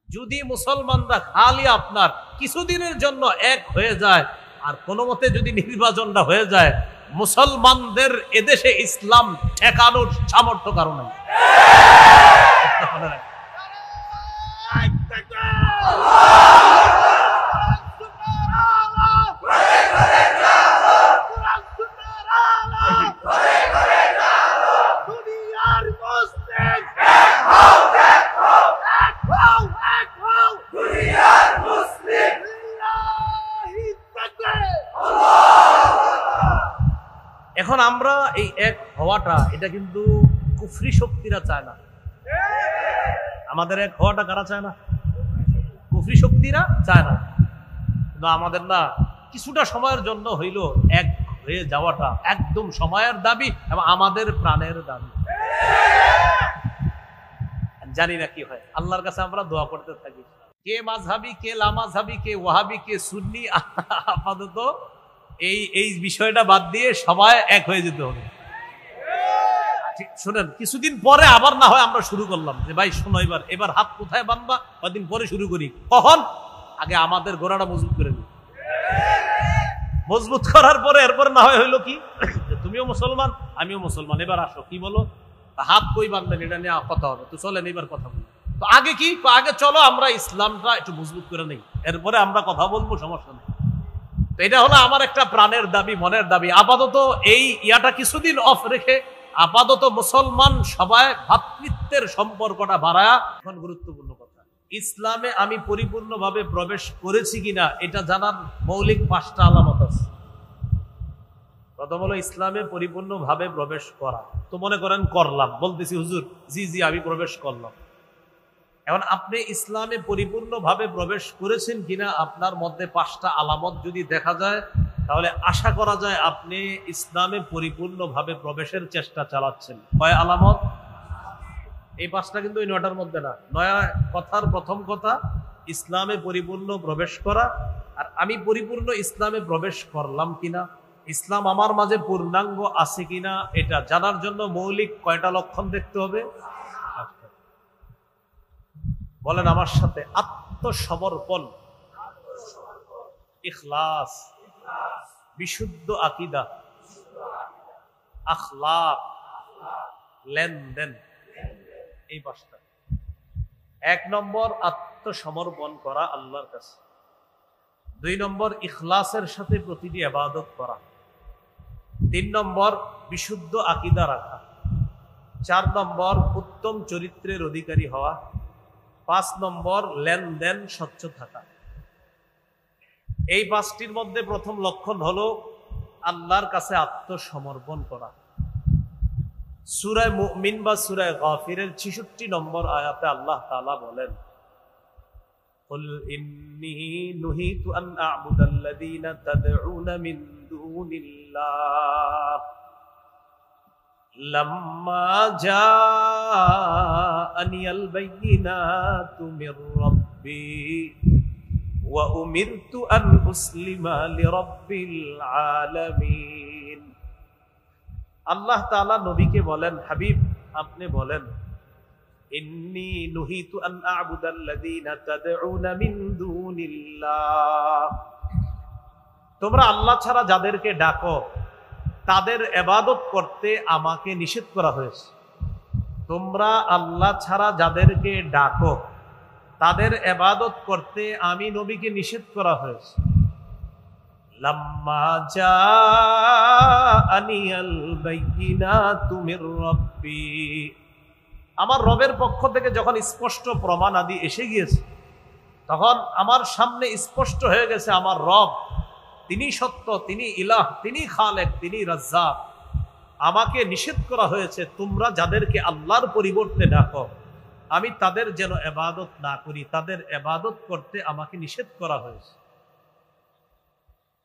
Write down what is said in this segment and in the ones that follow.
যদি মুসলমানরা খালি আপনার কিছুদিনের জন্য এক হয়ে যায়, আর কোনো মতে যদি নির্বাচনটা হয়ে যায়, মুসলমানদের এদেশে ইসলাম ঠেকানোর সামর্থ্য কারণ নাই। এখন আমরা এই এক হওয়াটা, এটা কিন্তু কুফরি শক্তিরা চায় না। আমাদের এক হওয়াটা কারা চায় না? কুফরি শক্তিরা চায় না। কিন্তু আমাদের না কিছুটা সময়ের জন্য হইল এক হয়ে যাওয়াটা একদম সময়ের দাবি এবং আমাদের প্রাণের দাবি। জানি না কি হয়, আল্লাহর কাছে আমরা দোয়া করতে থাকি। কে মাযহাবি, কে লামাযহাবি, কে ওয়াহাবি, কে সুন্নি, আপাতত এই বিষয়টা বাদ দিয়ে সবাই এক হয়ে যেতে হবে। শুনেন, কিছুদিন পরে আবার না হয় আমরা শুরু করলাম যে ভাই শোনো, এবার হাত কোথায় বাঁধবা, কদিন পরে শুরু করি। কখন? আগে আমাদের গোড়াটা মজবুত করে নিই। মজবুত করার পরে এরপরে না হয় হইলো কি, তুমিও মুসলমান আমিও মুসলমান, এবার আসো কি বলো, হাত কই বাঁধবেন এটা নিয়ে কথা হবে, তো চলেন এবার কথা বলি। তো আগে কি, আগে চলো আমরা ইসলামটা একটু মজবুত করে নেই, এরপরে আমরা কথা বলবো, সমস্যা নেই। তো এটা হলো আমার একটা প্রাণের দাবি, মনের দাবি। আপাতত এই ইয়াটা কিছুদিন অফ রেখে আপাতত মুসলমান সবাই ভ্রাতৃত্বের সম্পর্কটা বাড়ায়া। এখন গুরুত্বপূর্ণ কথা, ইসলামে আমি পরিপূর্ণভাবে প্রবেশ করেছি কিনা এটা জানার মৌলিক 5টা আলামত আছে। প্রথম হলো ইসলামে পরিপূর্ণভাবে প্রবেশ করা। তো মনে করেন করলাম, বলতেছি হুজুর জি জি আমি প্রবেশ করলাম। এখন আপনি ইসলামে পরিপূর্ণভাবে প্রবেশ করেছেন কিনা আপনার মধ্যে 5টা আলামত যদি দেখা যায়, তাহলে আশা করা যায় আপনি ইসলামে পরিপূর্ণভাবে প্রবেশের চেষ্টা চালাচ্ছেন। কয় আলামত? এই 5টা কিন্তু এই 9টার মধ্যে না। নয়া কথার প্রথম কথা ইসলামে পরিপূর্ণ প্রবেশ করা। আর আমি পরিপূর্ণ ইসলামে প্রবেশ করলাম কিনা, ইসলাম আমার মাঝে পূর্ণাঙ্গ আছে কিনা, এটা জানার জন্য মৌলিক কয়টা লক্ষণ দেখতে হবে? বলেন আমার সাথে, আত্মসমর্পণ, ইখলাস, বিশুদ্ধ আকীদা, আখলাক, লেনদেন, এই 5টা। 1 নম্বর আত্মসমর্পণ করা আল্লাহর কাছে। 2 নম্বর ইখলাসের সাথে প্রতিটি ইবাদত করা। 3 নম্বর বিশুদ্ধ আকীদা রাখা। 4 নম্বর উত্তম চরিত্রের অধিকারী হওয়া। 5 নম্বর লেনদেন স্বচ্ছ থাকা। এই 5টির মধ্যে প্রথম লক্ষণ হলো আল্লাহর কাছে আত্মসমর্পণ করা। সূরা মুমিন বা সূরা গাফিরের 66 নম্বর আয়াতে আল্লাহ তাআলা বলেন, কুল ইন্নী নুহিতু আন আ'বুদাল্লাযীনা তাদউনা মিন দুনিল্লাহ লাম্মা জাআনিয়াল বায়িনাতু মির রাব্বি ওয়া উমিরতু আন উসলিমা লিরাব্বিল আলামিন। আল্লাহ তাআলা নবীকে বলেন, হাবিব আপনি বলেন, ইন্নী নুহিতু আন আ'বুদাল্লাযীনা তাদউনা মিন দুনিল্লাহ, তোমরা আল্লাহ ছাড়া যাদেরকে ডাকো তাদের ইবাদত করতে আমাকে নিষেধ করা হয়েছে। তোমরা আল্লাহ ছাড়া যাদেরকে ডাকো তাদের ইবাদত করতে আমি নবীকে নিষেধ করা হয়েছে। লাম্মা জাআনিয়াল বায়িনাতু মির রাব্বি, আমার রবের পক্ষ থেকে যখন স্পষ্ট প্রমাণ আদি এসে গিয়েছে, তখন আমার সামনে স্পষ্ট হয়ে গেছে আমার রব তিনি সত্য, তিনি ইলাহ, তিনি খালেক, তিনি রাজ্জাক। আমাকে নিষেধ করা হয়েছে তোমরা যাদেরকে আল্লাহর পরিবর্তে ডাকো আমি তাদের যেন ইবাদত না করি, তাদের ইবাদত করতে আমাকে নিষেধ করা হয়েছে।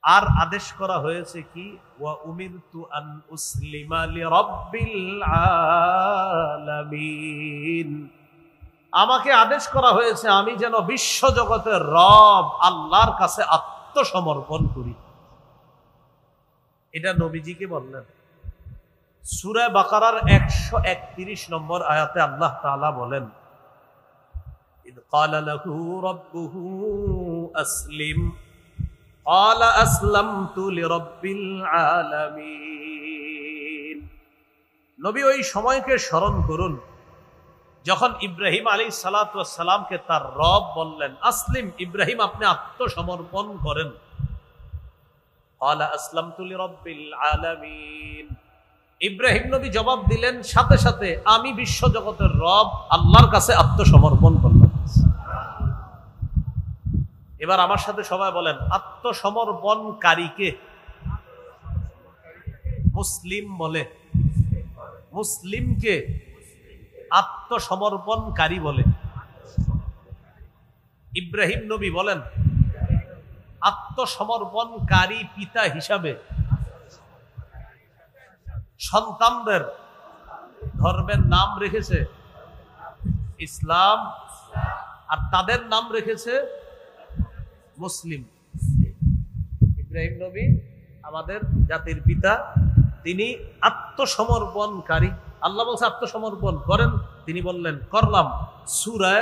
আর আদেশ করা হয়েছে কি, ওয়া উমিরতু আন উসলিমা লিরাব্বিল আলামিন, আমাকে আদেশ করা হয়েছে আমি যেন বিশ্ব জগতের রব আল্লাহর কাছে আত্মসমর্পণ করি। এটা নবীজিকে বললেন। সূরা বাকারার 131 নম্বর আয়াতে আল্লাহ তাআলা বলেন, ইদ ক্বালা লাহু রাব্বুহু আসলিম ক্বালা আসলামতু লিরাব্বিল আলামিন। নবী ওই সময়কে স্মরণ করুন যখন ইব্রাহিম আলাইহিস সালাতু ওয়াস সালামকে তার রব বললেন, আসলিম, ইব্রাহিম আপনি আত্মসমর্পণ করেন। ক্বালা আসলামতু লিরাব্বিল আলামিন। ইব্রাহিম নবী জবাব দিলেন সাথে সাথে, আমি বিশ্ব জগতের রব আল্লাহর কাছে আত্মসমর্পণ করলাম। এবার আমার সাথে সবাই বলেন, আত্মসমর্পণকারীকে মুসলিম বলে, মুসলিমকে আত্মসমর্পণকারী বলে। ইব্রাহিম নবী বলেন আত্মসমর্পণকারী পিতা হিসাবে সন্তানদের ধর্মের নাম রেখেছে ইসলাম, আর তাদের নাম রেখেছে মুসলিম। ইব্রাহিম নবী আমাদের জাতির পিতা, তিনি আত্মসমর্পণকারী। আল্লাহ বলছে আত্মসমর্পণ করেন, তিনি বললেন করলাম। সূরা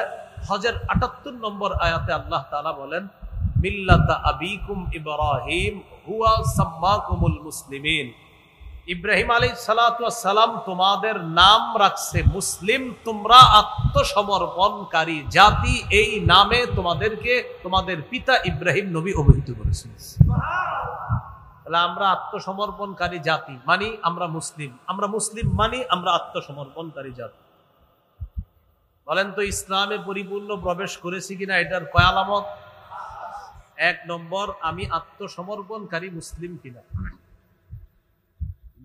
হজের ৭৮ নম্বর আয়াতে আল্লাহ তাআলা বলেন, মিল্লাতা আবিকুম ইব্রাহিম হুয়া সাম্মাকুমুল মুসলিমিন। ইব্রাহিম আলাইহিস সালাতু ওয়াস সালাম তোমাদের নাম রাখছে মুসলিম, তোমরা আত্মসমর্পণকারী জাতি, এই নামে তোমাদেরকে তোমাদের পিতা ইব্রাহিম নবী অভিহিত করেছেন। তাহলে আমরা আত্মসমর্পণকারী জাতি মানি আমরা মুসলিম, আমরা মুসলিম মানি আমরা আত্মসমর্পণকারী জাতি। বলেন তো ইসলামে পরিপূর্ণ প্রবেশ করেছি কিনা এটার কয় আলামত? ১ নম্বর, আমি আত্মসমর্পণকারী মুসলিম কিনা।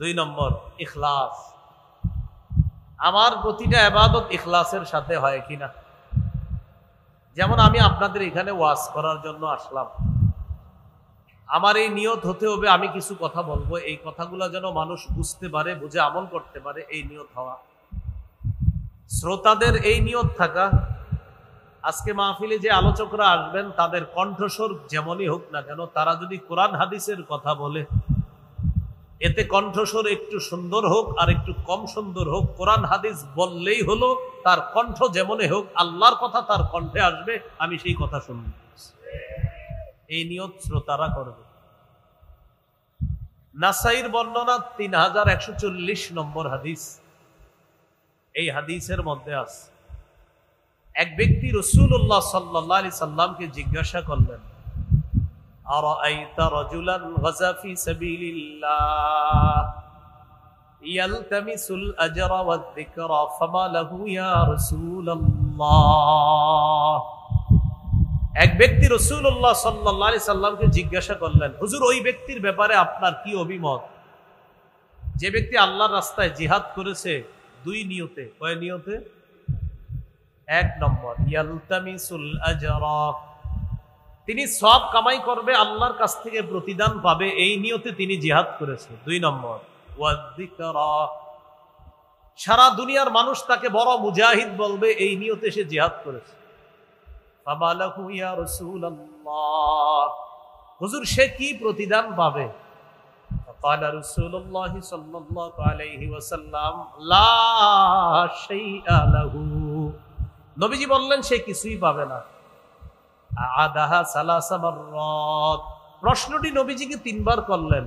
২ নম্বর, ইখলাস, আমার প্রতিটা ইবাদত ইখলাসের সাথে হয় কিনা। যেমন আমি আপনাদের এখানে ওয়াজ করার জন্য আসলাম, আমার এই নিয়ত হতে হবে আমি কিছু কথা বলবো, এই কথাগুলো যেন মানুষ বুঝতে পারে, বুঝে আমল করতে পারে, এই নিয়ত হওয়া। শ্রোতাদের এই নিয়ত থাকা, আজকে মাহফিলে যে আলোচকরা আসবেন তাদের কণ্ঠস্বর যেমনই হোক না কেন, তারা যদি কোরআন হাদিসের কথা বলে এতে কণ্ঠস্বর একটু সুন্দর হোক আর একটু কম সুন্দর হোক, কোরআন হাদিস বললেই হলো, তার কণ্ঠ যেমনই হোক আল্লাহর কথা তার কণ্ঠে আসবে, আমি সেই কথা শুনব। এই নিয়ত শ্রোতারা করবে। নাসাইর বর্ণনা ৩১৪০ নম্বর হাদিস, এই হাদিসের মধ্যে আছে এক ব্যক্তি রাসূলুল্লাহ সাল্লাল্লাহু আলাইহি সাল্লামকে জিজ্ঞাসা করলেন, আরাআইতা রাজুলান গাযা ফি সাবিলিল্লাহ ইয়ালতামিসুল আজরা ওয়াদ যিকরা ফামা লাহু ইয়া রাসূলুল্লাহ। এক ব্যক্তি রাসূলুল্লাহ সাল্লাল্লাহু আলাইহি সাল্লামকে জিজ্ঞাসা করলেন, হুজুর ওই ব্যক্তির ব্যাপারে আপনার কি অভিমত যে ব্যক্তি আল্লাহর রাস্তায় জিহাদ করেছে ২ নিয়তে। কয় নিয়তে? ১ নম্বর, ইয়ালতামিসুল আজরা, তিনি সওয়াব কামাই করবে, আল্লাহর কাছ থেকে প্রতিদান পাবে, এই নিয়তে তিনি জিহাদ করেছে। ২ নম্বর, ওয়াদ যিকরা, সারা দুনিয়ার মানুষ তাকে বড় মুজাহিদ বলবে, এই নিয়তে সে জিহাদ করেছে। ফামা লাহু ইয়া রাসূলুল্লাহ, হুজুর সে কি প্রতিদান পাবে? ফাকালা রাসূলুল্লাহ সাল্লাল্লাহু আলাইহি ওয়াসাল্লাম লা শাইআ লাহু, নবীজি বললেন সে কিছুই পাবে না। আদাহা সালাসা মাররাত, প্রশ্নটি নবীজিকে ৩ বার করলেন,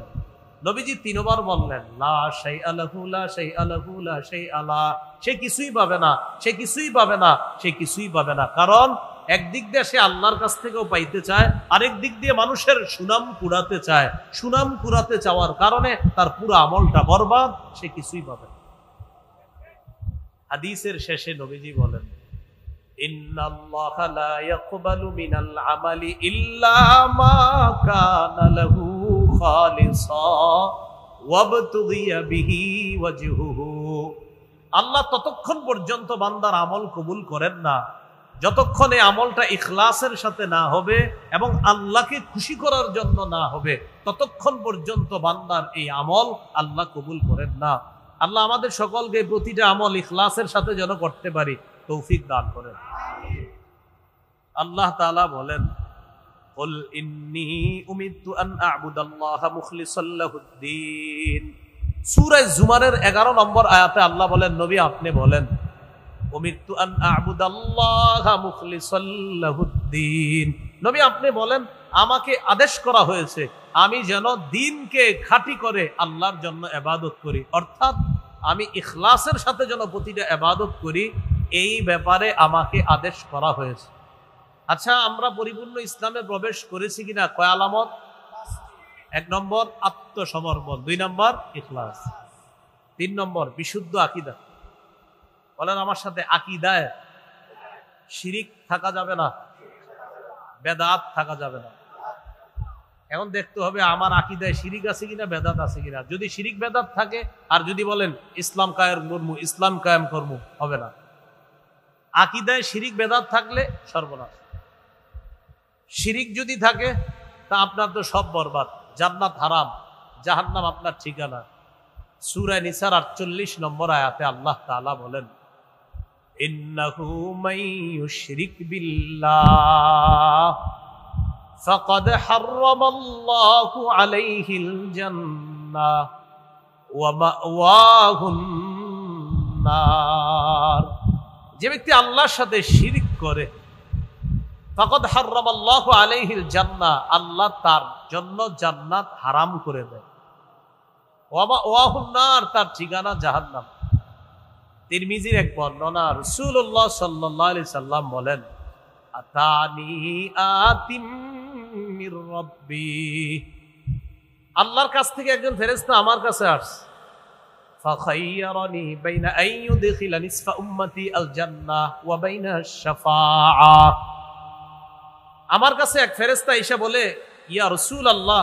নবীজি ৩ বার বললেন লা শাইআ লাহু লা শাইআ লাহু লা শাইআ লা, সে কিছুই পাবে না, সে কিছুই পাবে না, সে কিছুই পাবে না। কারণ একদিক দিয়ে সে আল্লাহর কাছ থেকেও পাইতে চায়, আরেক দিক দিয়ে মানুষের সুনাম কুড়াতে চায়, সুনাম কুড়াতে চাওয়ার কারণে তার পুরো আমলটা বরবাদ, সে কিছুই পাবে না। হাদিসের শেষে নবীজি বলেন, ইন্নাল্লাহা লা ইয়াকবালু মিনাল আমালি ইল্লা মা কানা লাহু খালিসা ওয়াবতুগিয়া বিহি ওয়াজহুহু, আল্লাহ ততক্ষণ পর্যন্ত বান্দার আমল কবুল করেন না যতক্ষণ এই আমলটা ইখলাসের সাথে না হবে এবং আল্লাহকে খুশি করার জন্য না হবে, ততক্ষণ পর্যন্ত বান্দার এই আমল আল্লাহ কবুল করেন না। আল্লাহ আমাদের সকলকে প্রতিটা আমল ইখলাসের সাথে যেন করতে পারি তৌফিক দান করেন। আল্লাহ তাআলা বলেন, কুল ইন্নী উমিরতু আন আ'বুদাল্লাহা মুখলিসাল লাহুদ্দিন। সূরা জুমারের 11 নম্বর আয়াতে আল্লাহ বলেন, নবী আপনি বলেন উমিরতু আন আ'বুদাল্লাহা মুখলিসাল লাহুদ্দিন। নবী আপনি বলেন আমাকে আদেশ করা হয়েছে আমি যেন দ্বীনকে খাঁটি করে আল্লাহর জন্য ইবাদত করি, অর্থাৎ আমি ইখলাসের সাথে যেন প্রতিটা ইবাদত করি, এই ব্যাপারে আমাকে আদেশ করা হয়েছে। আচ্ছা, আমরা পরিপূর্ণ ইসলামে প্রবেশ করেছি কিনা? কয় আলামত? 1 নম্বর আত্মসমর্পণ, 2 নম্বর ইখলাস, 3 নম্বর বিশুদ্ধ আকীদা। বলেন আমার সাথে, আকীদায় শিরিক থাকা যাবে না, বেদাত থাকা যাবে না। এখন দেখতে হবে আমার আকীদায় শিরিক আছে কিনা, বেদাত আছে কিনা। যদি শিরিক বেদাত থাকে আর যদি বলেন ইসলাম কায়েম করবো, ইসলাম কায়েম করবো, হবে না। আকীদায় শিরিক বেদাত থাকলে সর্বনাশ। শিরিক যদি থাকে তা আপনার তো সব বরবাদ, জান্নাত হারাম, জাহান্নাম আপনার ঠিকানা। সূরা নিসার 48 নম্বর আয়াতে আল্লাহ তাআলা বলেন, ইন্নাহু মান ইউশরিক বিল্লাহ ফাকাদ হারামাল্লাহু আলাইহিল জান্নাহ ওয়া মাওয়াহুন নার। যে ব্যক্তি আল্লাহর সাথে শিরিক করে, ফাকাদ হারামাল্লাহু আলাইহিল জান্নাহ, আল্লাহ তার জন্য জান্নাত হারাম করে দেয়, ওয়া মাওয়াহুন নার, তার ঠিকানা জাহান্নাম। তিরমিজির এক বর্ণনা, রাসূলুল্লাহ সাল্লাল্লাহু আলাইহি সাল্লাম বলেন, আতানি আতিম মির রাব্বি, আল্লাহর কাছ থেকে একজন ফেরেশতা আমার কাছে আসছে, ফাখায়্যারানি বাইনা আন ইউদখিলা নিসফা উম্মতি আল জান্নাহ ওয়া বাইনা আশ-শাফাআ। আমার কাছে এক ফেরেশতা এসে বলে, ইয়া রাসূলুল্লাহ,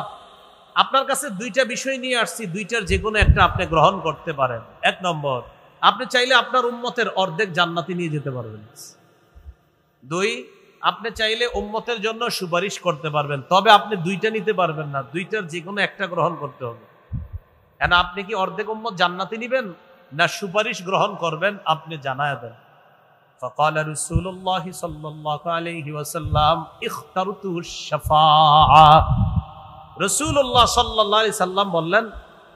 আপনার কাছে 2টা বিষয় নিয়ে আসছি, 2টার যে কোনো একটা আপনি গ্রহণ করতে পারেন। 1 নম্বর, আপনি চাইলে আপনার উম্মতের অর্ধেক জান্নাতে নিয়ে যেতে পারবেন। 2, আপনি চাইলে উম্মতের জন্য সুপারিশ করতে পারবেন, তবে আপনি 2টা নিতে পারবেন না, 2টার যে কোনো একটা গ্রহণ করতে হবে। কেন, আপনি কি অর্ধেক উম্মত জান্নাতে নিবেন না সুপারিশ গ্রহণ করবেন? আপনি জানায় দেন। فقال رسول الله صلى الله عليه وسلم اخترت الشفاعة। রাসূলুল্লাহ সাল্লাল্লাহু আলাইহি সাল্লাম বললেন,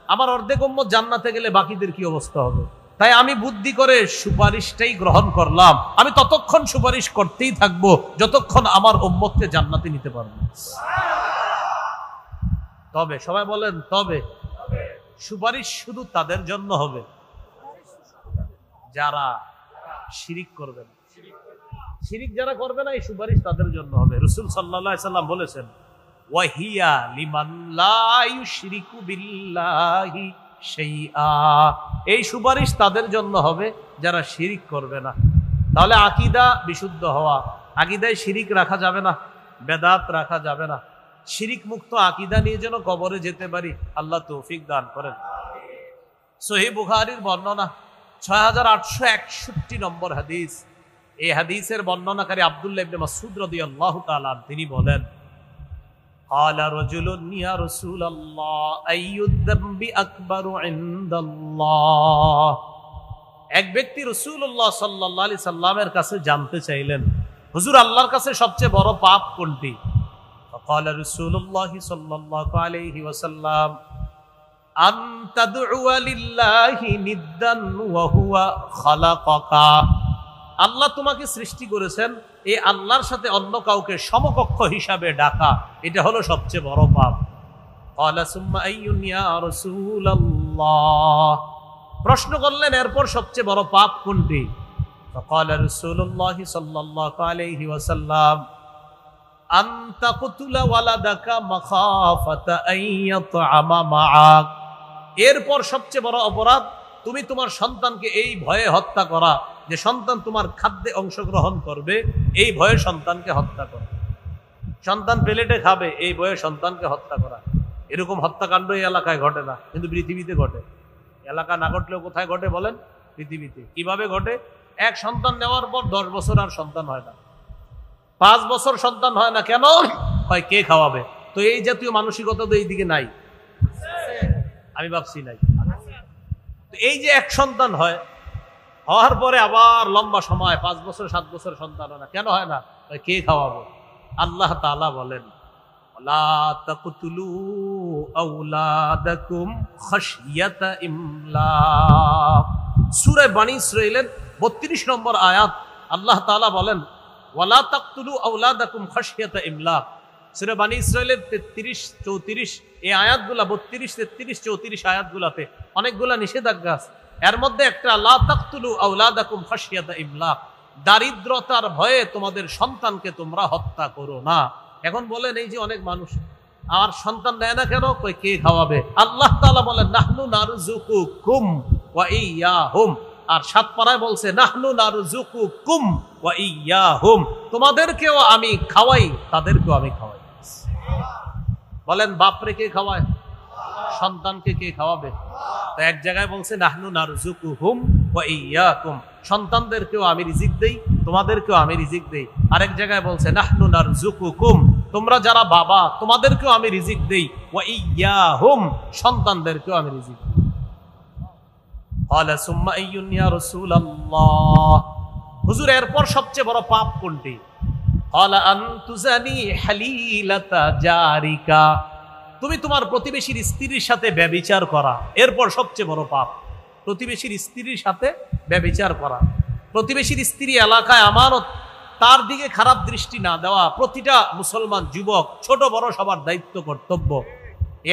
আমার অর্ধেক উম্মত জান্নাতে গেলে বাকিদের কি অবস্থা হবে? তাই আমি বুদ্ধি করে সুপারিশটাই গ্রহণ করলাম। আমি ততক্ষণ সুপারিশ করতেই থাকবো যতক্ষণ আমার উম্মতকে জান্নাতে নিতে পারবো। তবে সবাই বলেন, তবে সুপারিশ শুধু তাদের জন্য হবে যারা শিরিক করবে না। শিরিক যারা করবে না, এই সুপারিশ তাদের জন্য হবে। রাসূল সাল্লাল্লাহু আলাইহি সাল্লাম বলেছেন, ওয়াহিয়া লিমান লা ইউশরিকু বিল্লাহি শাইআ, এই সুপারিশ তাদের জন্য হবে যারা শিরিক করবে না। তাহলে আকীদা বিশুদ্ধ হওয়া, আকীদায় শিরিক রাখা যাবে না, বেদাত রাখা যাবে না। শিরিক মুক্ত আকীদা নিয়ে যেন কবরে যেতে পারি, আল্লাহ তৌফিক দান করেন। সহিহ বুখারীর বর্ণনা 6861 নম্বর হাদিস। এই হাদিসের বর্ণনাকারী আব্দুল্লাহ ইবনে মাসউদ রাদিয়াল্লাহু তাআলা তিনি বলেন, قال رجل يا رسول الله أي الذنب أكبر عند الله। এক ব্যক্তি রাসূলুল্লাহ সাল্লাল্লাহু আলাইহি সাল্লামের কাছে জানতে চাইলেন, হুজুর আল্লাহর কাছে সবচেয়ে বড় পাপ কোনটি? فقال رسول الله صلى الله عليه وسلم أن تدعو لله ندا وهو خلقك। আল্লাহ তোমাকে সৃষ্টি করেছেন, এই আল্লাহর সাথে অন্য কাউকে সমকক্ষ হিসাবে ডাকা, এটা হলো সবচেয়ে বড় পাপ। ক্বালা সুম্মা আইয়ুন ইয়া রাসূলুল্লাহ, প্রশ্ন করলেন এরপর সবচেয়ে বড় পাপ কোনটি? ক্বালা রাসূলুল্লাহ সাল্লাল্লাহু আলাইহি ওয়াসাল্লাম আন তাকতুলা ওয়ালাদাকা মাখাফাতা আন ইয়াতআমা মাআক। এরপর সবচেয়ে বড় অপরাধ তুমি তোমার সন্তানকে এই ভয়ে হত্যা করা যে সন্তান তোমার খাদ্যে অংশগ্রহণ করবে, এই ভয়ে সন্তানকে হত্যা করা। সন্তান প্লেটে খাবে, এই ভয়ে সন্তানকে হত্যা করা। এরকম হত্যাকাণ্ড এই এলাকায় ঘটে না, কিন্তু পৃথিবীতে ঘটে। এলাকা না ঘটলেও কোথায় ঘটে বলেন? পৃথিবীতে। কিভাবে ঘটে? এক সন্তান নেওয়ার পর 10 বছর আর সন্তান হয় না, 5 বছর সন্তান হয় না। কেন হয়? কে খাওয়াবে? তো এই জাতীয় মানসিকতা তো এইদিকে নাই, আমি ভাবছি নাই। তো এই যে এক সন্তান হয়, হওয়ার পরে আবার লম্বা সময় 5 বছর 7 বছর সন্তান হয় না। কেন হয় না? কে খাওয়াবো? আল্লাহ তাআলা বলেন, লা তাকতুলু আওলাদাকুম খাশিয়াতা ইমলাক। সূরা বনী ইসরাঈলের 32 নম্বর আয়াত আল্লাহ তাআলা বলেন ওয়ালা তাকতুলু আওলাদাকুম খাশিয়াতা ইমলাক। সূরা বনী ইসরাঈলের 33 34 এই আয়াতগুলা 32 33 34 আয়াতগুলাতে অনেকগুলা নিষেধাজ্ঞা আছে। এর মধ্যে একটা লা তাকতুলু আওলাদাকুম খাশিয়াতা ইমলাক, দারিদ্রতার ভয়ে তোমাদের সন্তানকে তোমরা হত্যা করো না। এখন বলেন এই যে অনেক মানুষ আর সন্তান দেয় না কেন, কই কে খাওয়াবে? আল্লাহ তাআলা বলেন নাহনু নারযুকুকুম ওয়া ইয়্যাহুম। আর 7 পারায় বলছে নাহনু নারযুকুকুম ওয়া ইয়্যাহুম, তোমাদেরকেও আমি খাওয়াই তাদেরকেও আমি খাওয়াই। বলেন বাপরে কে খাওয়ায়? সন্তানকে কে খাওয়াবে? তো এক জায়গায় বলছে নাহনু নারযুকুহুম ওয়া ইয়্যাকুম, সন্তানদেরকেও আমি রিজিক দেই তোমাদেরকেও আমি রিজিক দেই। আরেক জায়গায় বলছে নাহনু নারযুকুকুম, তোমরা যারা বাবা তোমাদেরকেও আমি রিজিক দেই, ওয়া ইয়্যাহুম, সন্তানদেরকেও আমি রিজিক দেই। ক্বালা সুম্মা আইয়ুন ইয়া রাসূলুল্লাহ, হুজুর এরপর সবচেয়ে বড় পাপ কোনটি? ক্বালা আন তুজানি হালিলাতা জারিকা, তুমি তোমার প্রতিবেশীর স্ত্রীর সাথে ব্যভিচার করা এরপর সবচেয়ে বড় পাপ। প্রতিবেশীর স্ত্রীর সাথে ব্যভিচার করা, প্রতিবেশীর স্ত্রী এলাকায় আমানত, তার দিকে খারাপ দৃষ্টি না দেওয়া প্রতিটা মুসলমান যুবক ছোট বড় সবার দায়িত্ব কর্তব্য।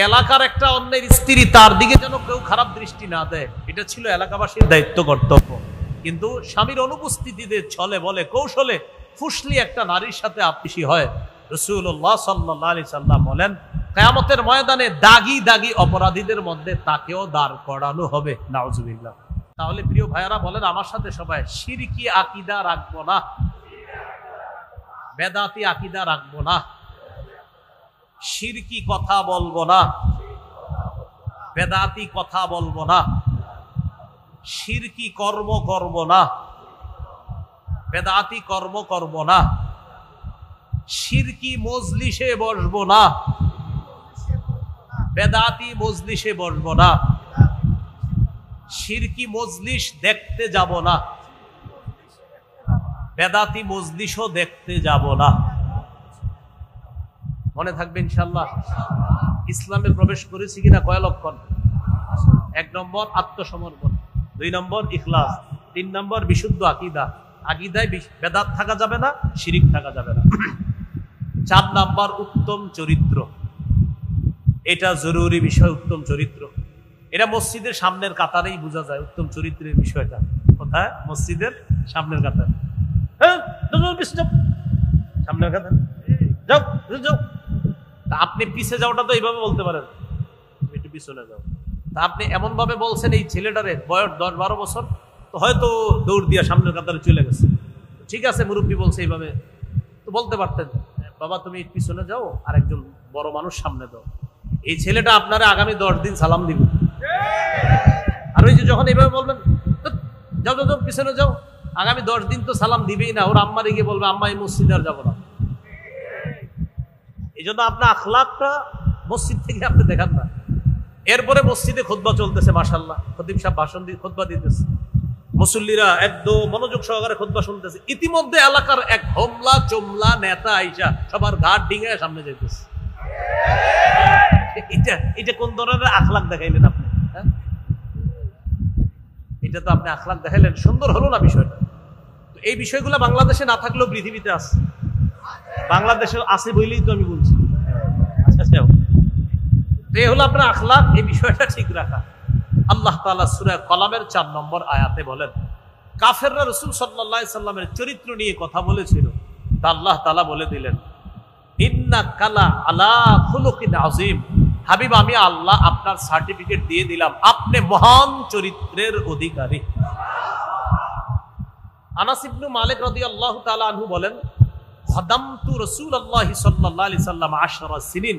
এলাকার একটা অন্যের স্ত্রী তার দিকে যেন কেউ খারাপ দৃষ্টি না দেয়, এটা ছিল এলাকাবাসীর দায়িত্ব কর্তব্য। কিন্তু স্বামীর অনুপস্থিতিতে ছলে বলে কৌশলে ফুসলি একটা নারীর সাথে আপসি হয়, রাসূলুল্লাহ সাল্লাল্লাহু আলাইহি সাল্লাম বলেন কিয়ামতের ময়দানে দাগি দাগি অপরাধীদের মধ্যে তাকেও দাঁড় করানো হবে। নাউজুবিল্লাহ। তাহলে প্রিয় ভাইয়ারা বলেন আমার সাথে সবাই, শিরকি আকীদা রাখবো না, বেদাতি আকীদা রাখবো না, শিরকি কথা বলবো না, বেদাতি কথা বলবো না, শিরকি কর্ম করব না, বেদাতি কর্ম করব না, শিরকি মজলিসে বসবো না, বেদাতি মজলিসে বসবো না, শিরকি মজলিস দেখতে যাব না, বেদাতি মজলিসও দেখতে যাব না। মনে থাকবে ইনশাআল্লাহ। ইসলামে প্রবেশ করেছি কিনা কয় লক্ষণ? 1 নম্বর আত্মসমর্পণ, 2 নম্বর ইখলাস, 3 নম্বর বিশুদ্ধ আকীদা, আকীদায় বেদাত থাকা যাবে না, শিরিক থাকা যাবে না। 4 নম্বর উত্তম চরিত্র, এটা জরুরি বিষয়। উত্তম চরিত্র এটা মসজিদের সামনের কাতারেই বোঝা যায় উত্তম চরিত্রের বিষয়টা। কোথায়? মসজিদের সামনের কাতার। সামনের কাতার যাও যাও। তা আপনি পিছে যাওয়াটা তো এইভাবে বলতে পারেন, একটু পিছনে যাও। তা আপনি এমন ভাবে বলছেন এই ছেলেটারে বয়স 10-12 বছর, তো হয়তো দৌড় দিয়া সামনের কাতারে চলে গেছে। ঠিক আছে, মুরব্বী বলছে এইভাবে, তো বলতে পারতেন বাবা তুমি পিছনে যাও আর একজন বড় মানুষ সামনে দাও। এই ছেলেটা আপনারা আগামী 10 দিন সালাম দিবে। আর ওই যে যখন এইভাবে বলবেন যাও যাও পিছনে যাও, আগামী 10 দিন তো সালাম দিবেই না। ওর আম্মারে গিয়ে বলবে আম্মা এই মসজিদে আর যাবো না। এই জন্য আপনার আখলাকটা মসজিদ থেকে আপনি দেখান না। এরপরে মসজিদে খুতবা চলতেছে, মাশাআল্লাহ খতিব সাহেব ভাষণ দিয়ে খুতবা দিতেছে, মুসল্লিরা একদম মনোযোগ সহকারে খুতবা শুনতেছে। ইতিমধ্যে এলাকার এক হোমলা চোমলা নেতা আইসা সবার ঘাট ডিঙায় সামনে যাইতেছে। এটা কোন ধরনের আখলাক দেখাইলেন আপনি? হ্যাঁ, এটা তো আপনি আখলাক দেখাইলেন, সুন্দর হলো না বিষয়টা? তো এই বিষয়গুলো বাংলাদেশে না থাকলেও পৃথিবীতে আছে। বাংলাদেশে আছে বলেই তো আমি বলছি। আচ্ছা, তো এই হলো আপনার আখলাক, এই বিষয়টা ঠিক রাখা। আল্লাহ তাআলা সূরা কলামের 4 নম্বর আয়াতে বলেন কাফেররা রাসূল সাল্লাল্লাহু আলাইহি সাল্লামের চরিত্র নিয়ে কথা বলেছিল, তা আল্লাহ তাআলা বলে দিলেন ইন্নাকা লা আলা খুলুকিন আযীম, হাবিব আমি আল্লাহ আপনার সার্টিফিকেট দিয়ে দিলাম, আপনি মহান চরিত্রের অধিকারী। আনাস ইবনে মালিক রাদিয়াল্লাহু তাআলা আনহু বলেন খাদামতু রাসূলুল্লাহ সাল্লাল্লাহু আলাইহি সাল্লাম 10 সিনিন,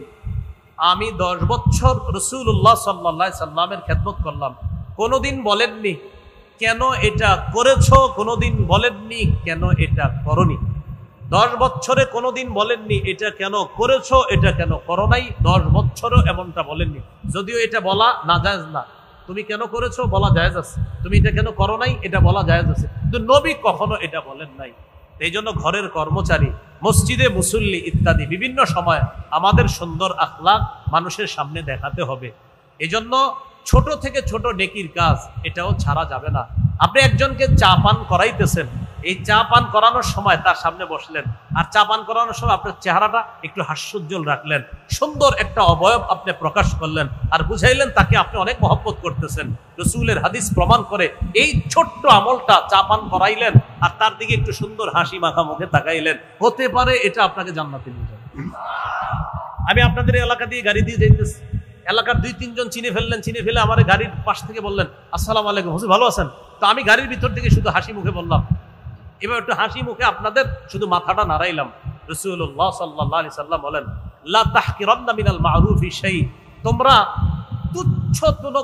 আমি 10 বছর রাসূলুল্লাহ সাল্লাল্লাহু আলাইহি সাল্লামের খেদমত করলাম। কোনদিন বলেননি কেন এটা করেছো, কোনদিন বলেননি কেন এটা করনি। 10 বছরে কোনদিন বলেননি এটা কেন করেছো, এটা কেন করো নাই। 10 বছরও এমনটা বলেননি, যদিও এটা বলা নাজায়েজ না। তুমি কেন করেছো বলা জায়েজ আছে, তুমি এটা কেন করো নাই এটা বলা জায়েজ আছে, কিন্তু নবী কখনো এটা বলেন নাই। এই জন্য ঘরের কর্মচারী, মসজিদে মুসল্লি ইত্যাদি বিভিন্ন সময় আমাদের সুন্দর আখলাক মানুষের সামনে দেখাতে হবে। এই জন্য ছোট থেকে ছোট নেকির কাজ এটাও ছাড়া যাবে না। আপনি একজনকে চা পান করাইতেছেন, এই চা পান করানোর সময় তার সামনে বসলেন, আর চা পান করানোর সময় আপনার চেহারাটা একটু হাস্যোজ্জ্বল রাখলেন, সুন্দর একটা অবয়ব আপনি প্রকাশ করলেন, আর বুঝাইলেন তাকে আপনি অনেক মহব্বত করতেছেন। রাসূলের হাদিস প্রমাণ করে এই ছোট্ট আমলটা, চা পান করাইলেন আর তার দিকে একটু সুন্দর হাসি মাখা মুখে তাকাইলেন, হতে পারে এটা আপনাকে জান্নাতে নিয়ে যাবে। আমি আপনাদের এলাকা দিয়ে গাড়ি দিয়ে যাইতেছি, এলাকার 2-3 জন চিনে ফেললেন, চিনে ফেলে আমার গাড়ির পাশ থেকে বললেন আসসালামু আলাইকুম হুজুর, ভালো আছেন? তো আমি গাড়ির ভিতর থেকে শুধু হাসি মুখে বললাম, এবার একটু হাসি মুখে আপনাদের শুধু মাথাটা নাড়াইলাম। রাসূলুল্লাহ সাল্লাল্লাহু আলাইহি সাল্লাম বলেন, লা তাহকিরান্না মিনাল মারুফি শাই, তোমরা তুচ্ছ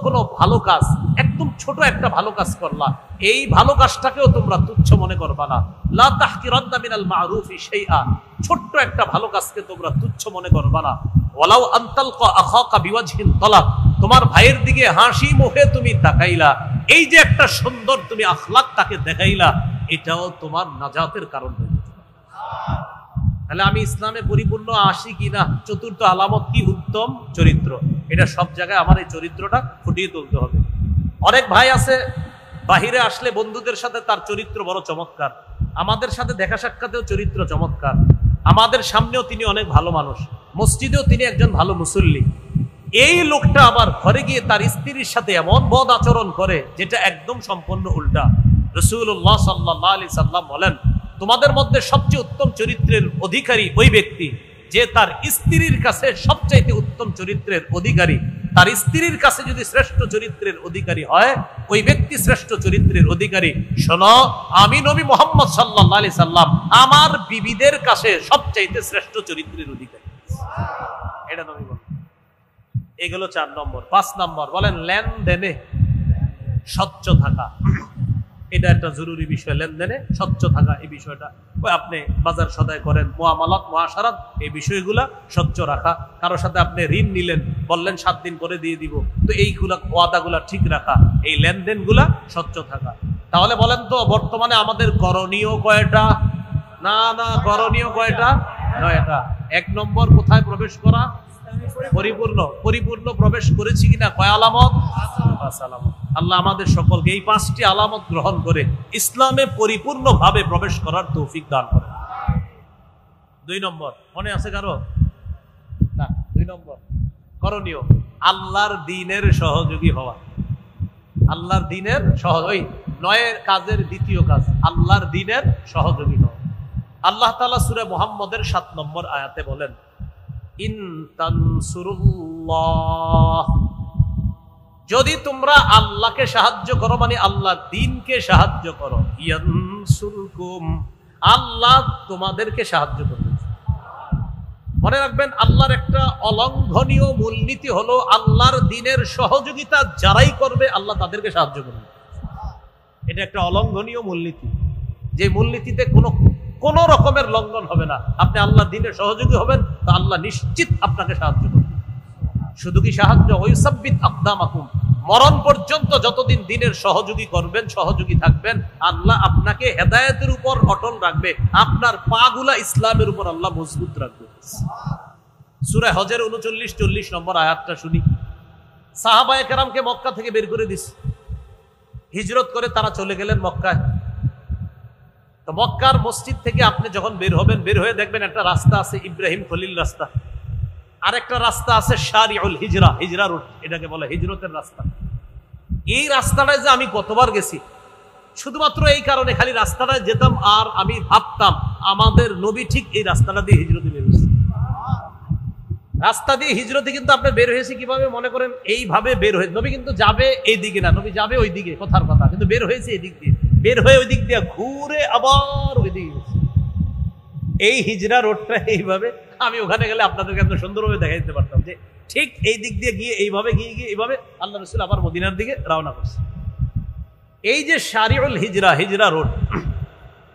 কোনো ভালো কাজ, একদম ছোট একটা ভালো কাজ করলা, এই ভালো কাজটাকেও তোমরা তুচ্ছ মনে করবা না। লা তাহকিরান্না মিনাল মারুফি শাইআ, ছোট্ট একটা ভালো কাজকে তোমরা তুচ্ছ মনে করবা না। ওয়ালাউ আনতালকা আখাকা বিওয়াজহিন তালাক, তোমার ভাইয়ের দিকে হাসি মুখে তুমি তাকাইলা, এই যে একটা সুন্দর তুমি আখলাক তাকে দেখাইলা, এটাও তোমার নাজাতের কারণ হয়ে যেতে পারে। তাহলে আমি ইসলামে পরিপূর্ণ আসি কিনা, চতুর্থ আলামত কি? উত্তম চরিত্র। এটা সব জায়গায় আমার এই চরিত্রটা ফুটিয়ে তুলতে হবে। অনেক ভাই আছে বাহিরে আসলে বন্ধুদের সাথে তার চরিত্র বড় চমৎকার, আমাদের সাথে দেখা সাক্ষাতেও চরিত্র চমৎকার, আমাদের সামনেও তিনি অনেক ভালো মানুষ, মসজিদেও তিনি একজন ভালো মুসল্লি। এই লোকটা আবার ঘরে গিয়ে তার স্ত্রীর সাথে এমন বদ আচরণ করে যেটা একদম সম্পূর্ণ উল্টা। রাসূলুল্লাহ সাল্লাল্লাহু আলাইহি সাল্লাম বলেন, তোমাদের মধ্যে সবচেয়ে উত্তম চরিত্রের অধিকারী ওই ব্যক্তি যে তার স্ত্রীর কাছে সবচাইতে উত্তম চরিত্রের অধিকারী। তার স্ত্রীর কাছে যদি শ্রেষ্ঠ চরিত্রের অধিকারী হয়, ওই ব্যক্তি শ্রেষ্ঠ চরিত্রের অধিকারী। শোনো, আমি নবী মুহাম্মদ সাল্লাল্লাহু আলাইহি সাল্লাম আমার বিবিদের কাছে সবচাইতে শ্রেষ্ঠ চরিত্রের অধিকারী। এটা নবী বলেন। এগুলো 4 নম্বর। 5 নম্বর বলেন লেনদেনে স্বচ্ছ থাকা। এটা একটা জরুরি বিষয়, লেনদেনে স্বচ্ছ থাকা। এই বিষয়টা ওই আপনি বাজার সদাই করেন, মুআমালাত মুআশারাত, এই বিষয়গুলা স্বচ্ছ রাখা। কারোর সাথে আপনি ঋণ নিলেন, বললেন 7 দিন পরে দিয়ে দিব, তো এইগুলা ওয়াদাগুলা ঠিক রাখা, এই লেনদেনগুলা স্বচ্ছ থাকা। তাহলে বলেন তো বর্তমানে আমাদের করণীয় কয়টা? না না, করণীয় কয়টা? 9টা। 1 নম্বর কোথায় প্রবেশ করা? পরিপূর্ণ প্রবেশ করেছি কিনা? কয় আলামত? 5 আলামত। আল্লাহ আমাদের সকলকে এই 5টি আলামত গ্রহণ করে ইসলামে পরিপূর্ণভাবে প্রবেশ করার তৌফিক দান করেন। 2 নম্বর মনে আছে কারো? না, 2 নম্বর করণীয় আল্লাহর দ্বীনের সহযোগী হওয়া। আল্লাহর দ্বীনের ওই 9 কাজের দ্বিতীয় কাজ আল্লাহর দ্বীনের সহযোগী হওয়া। আল্লাহ তাআলা সূরা মুহাম্মদের 7 নম্বর আয়াতে বলেন, ইন তানসুরুল্লাহ, যদি তোমরা আল্লাহকে সাহায্য করো, মানে আল্লাহ দ্বীনকে সাহায্য করো, ইয়ানসুরকুম, আল্লাহ তোমাদেরকে সাহায্য করবে। মনে রাখবেন, আল্লাহর একটা অলঙ্ঘনীয় মূলনীতি হলো আল্লাহর দ্বীনের সহযোগিতা যারাই করবে আল্লাহ তাদেরকে সাহায্য করবে। এটা একটা অলঙ্ঘনীয় মূলনীতি, যে মূলনীতিতে কোন রকমের লঙ্ঘন হবে না। আপনি আল্লাহর দ্বীনের সহযোগী হবেন তো আল্লাহ নিশ্চিত আপনাকে সাহায্য করবে। শুধু কি সাহায্য, ওয়াইসাব্বিত আকদামাকুম, মরণ পর্যন্ত যতদিন দ্বীনের সহযোগী করবেন, সহযোগী থাকবেন, আল্লাহ আপনাকে হেদায়েতের উপর অটল রাখবে, আপনার পাগুলা ইসলামের উপর আল্লাহ মজবুত রাখবে। সূরা হজের 39-40 নম্বর আয়াতটা শুনি। সাহাবায়ে কেরামকে মক্কা থেকে বের করে দিস, হিজরত করে তারা চলে গেলেন মক্কায়। তো মক্কার মসজিদ থেকে আপনি যখন বের হবেন, বের হয়ে দেখবেন একটা রাস্তা আছে ইব্রাহিম খলিল রাস্তা, আরেকটা রাস্তা আছে শারিউল হিজরা, হিজরা রুট, এটাকে বলে হিজরতের রাস্তা। এই রাস্তাটায় যে আমি কতবার গেছি, শুধুমাত্র এই কারণে, খালি রাস্তাটায় যেতাম আর আমি ভাবতাম আমাদের নবী ঠিক এই রাস্তাটা দিয়ে হিজরতে বের হয়েছে। রাস্তা দিয়ে হিজরতে কিন্তু আপনি বের হয়েছে কিভাবে? মনে করেন এইভাবে বের হয়েছে, নবী কিন্তু যাবে এই দিকে না, নবী যাবে ওই দিকে, কথার কথা, কিন্তু বের হয়েছে এই দিক দিয়ে, বের হয়ে ওই দিক দিয়ে ঘুরে আবার ওই দিকে গেছে। এই হিজরা রোডটা এইভাবে, আমি ওখানে গেলে আপনাদেরকে এত সুন্দরভাবে দেখা দিতে পারতাম যে ঠিক এই দিক দিয়ে গিয়ে এইভাবে এইভাবে আল্লাহ রাসূল আবার মদিনার দিকে রওনা করছে। এই যে শারিউল হিজরা, হিজরা রোড,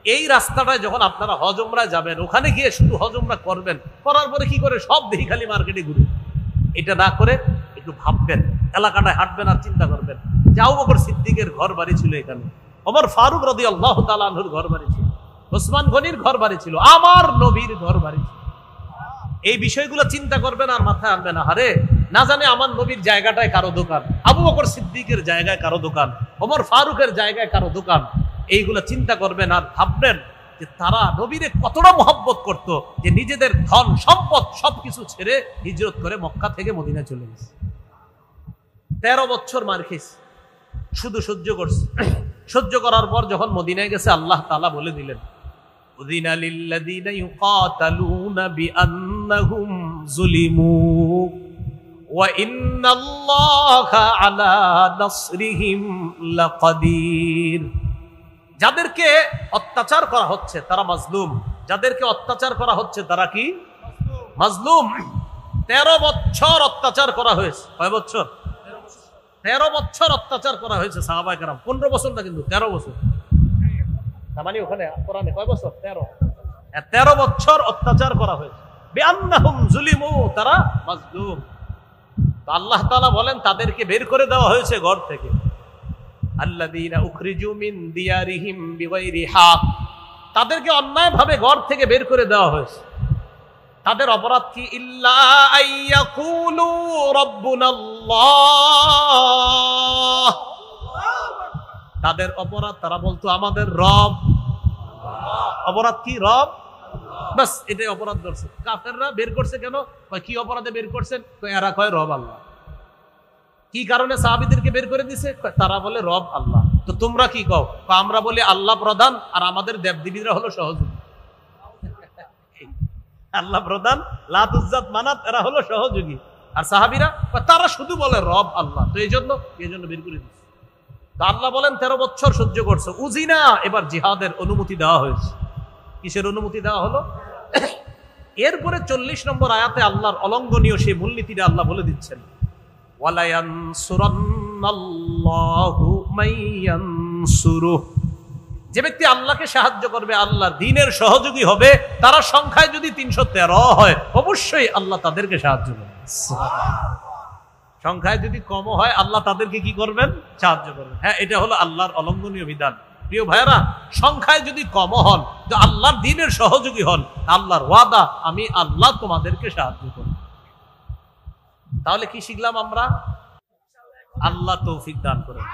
এই রাস্তাটায় যখন আপনারা হজ উমরা যাবেন, ওখানে গিয়ে শুধু হজ উমরা করবেন, করার পরে কি করে সব দেখি খালি মার্কেটে ঘুরে, এটা না করে একটু ভাববেন, এলাকাটায় হাঁটবেন আর চিন্তা করবেন যে আবু বকর সিদ্দিকের ঘর বাড়ি ছিল এখানে, ওমর ফারুক রাদিয়াল্লাহু তাআলা আনহুর ঘর বাড়ি ছিল, ওসমান গনির ঘর বাড়ি ছিল, আমার নবীর ঘর বাড়ি ছিল। এই বিষয়গুলো চিন্তা করবেন আর মাথায় আনবেন, আরে না জানে আমার নবীর জায়গাটায় কারো দোকান, আবু বকর সিদ্দিকের জায়গায় কারো দোকান, ওমর ফারুকের জায়গায় কারো দোকান। এইগুলা চিন্তা করবেন আর ভাববেন যে তারা নবীরে কতটা মহব্বত করত যে নিজেদের ধন সম্পদ সবকিছু ছেড়ে হিজরত করে মক্কা থেকে মদিনা চলে গেছে। 13 বছর মার খেয়েছে, শুধু সহ্য করছে। সহ্য করার পর যখন মদিনায় গেছে আল্লাহ তাআলা বলে দিলেন, উযিনা লিল্লাযীনা ইউকাতালুনা বিআন্নাহুম যুলিমু ওয়া ইন্নাল্লাহা আলা নাসরিহিম লাকাদির। যাদেরকে অত্যাচার করা হচ্ছে তারা মাজলুম, যাদেরকে অত্যাচার করা হচ্ছে তারা কি মাজলুম। 13 বছর অত্যাচার করা হয়েছে। কয় বছর? 13 বছর অত্যাচার করা হয়েছে সাহাবায়ে কেরাম। 15 বছর না, কিন্তু 13 বছর। তার মানে ওখানে কোরআনে কয় বছর? 13 বছর অত্যাচার করা হয়েছে। বিআন্নাহুম যুলিমু, তারা মাজলুম। তো আল্লাহ তাআলা বলেন তাদেরকে বের করে দেওয়া হয়েছে ঘর থেকে। আল্লাযীনা উখরিজু মিন দিয়ারিহিম বিগাইরি হক, তাদেরকে অন্যায়ভাবে ঘর থেকে বের করে দেওয়া হয়েছে। তাদের অপরাধ কি? ইল্লা আইয়াকুলু রাব্বুনাল্লাহ, তাদের অপরাধ তারা বলতো আমাদের রব। অপরাধ কি? রব। বাস এটাই অপরাধ করছে। কাফেররা বের করছে কেন? কি অপরাধে বের করছেন? এরা কয় রব আল্লাহ। কি কারণে সাহাবীদেরকে বের করে দিছে? তারা বলে রব আল্লাহ। তো তোমরা কি কও? আমরা বলি আল্লাহ প্রধান আর আমাদের দেবদেবীরা হলো সহযোগী। আল্লাহ প্রধান, লাত উজ্জাত মানাত এরা হলো সহযোগী, আর সাহাবীরা তারা শুধু বলে রব আল্লাহ। তো এই জন্য বের করে দিচ্ছে। তো আল্লাহ বলেন 13 বছর সহ্য করছে। উজিনা, এবার জিহাদের অনুমতি দেওয়া হয়েছে। কিসের অনুমতি দেওয়া হলো? এরপরে 40 নম্বর আয়াতে আল্লাহর অলঙ্ঘনীয় সেই মূলনীতিটা আল্লাহ বলে দিচ্ছেন, ওয়ালা ইয়ানসুরান্নাল্লাহু মাইয়ানসুরুহ, যে ব্যক্তি আল্লাহকে সাহায্য করবে, আল্লাহর দ্বীনের সহযোগী হবে, তারা সংখ্যায় যদি 313 হয় অবশ্যই আল্লাহ তাদেরকে সাহায্য করবেন। সংখ্যায় যদি কম হয় আল্লাহ তাদেরকে কি করবেন? সাহায্য করবেন। হ্যাঁ, এটা হলো আল্লাহর অলঙ্ঘনীয় বিধান। প্রিয় ভাইরা, সংখ্যায় যদি কম হন, তো আল্লাহর দ্বীনের সহযোগী হন, আল্লাহর ওয়াদা আমি আল্লাহ তোমাদেরকে সাহায্য করব। তাহলে কি শিখলাম আমরা? আল্লাহ তৌফিক দান করেন।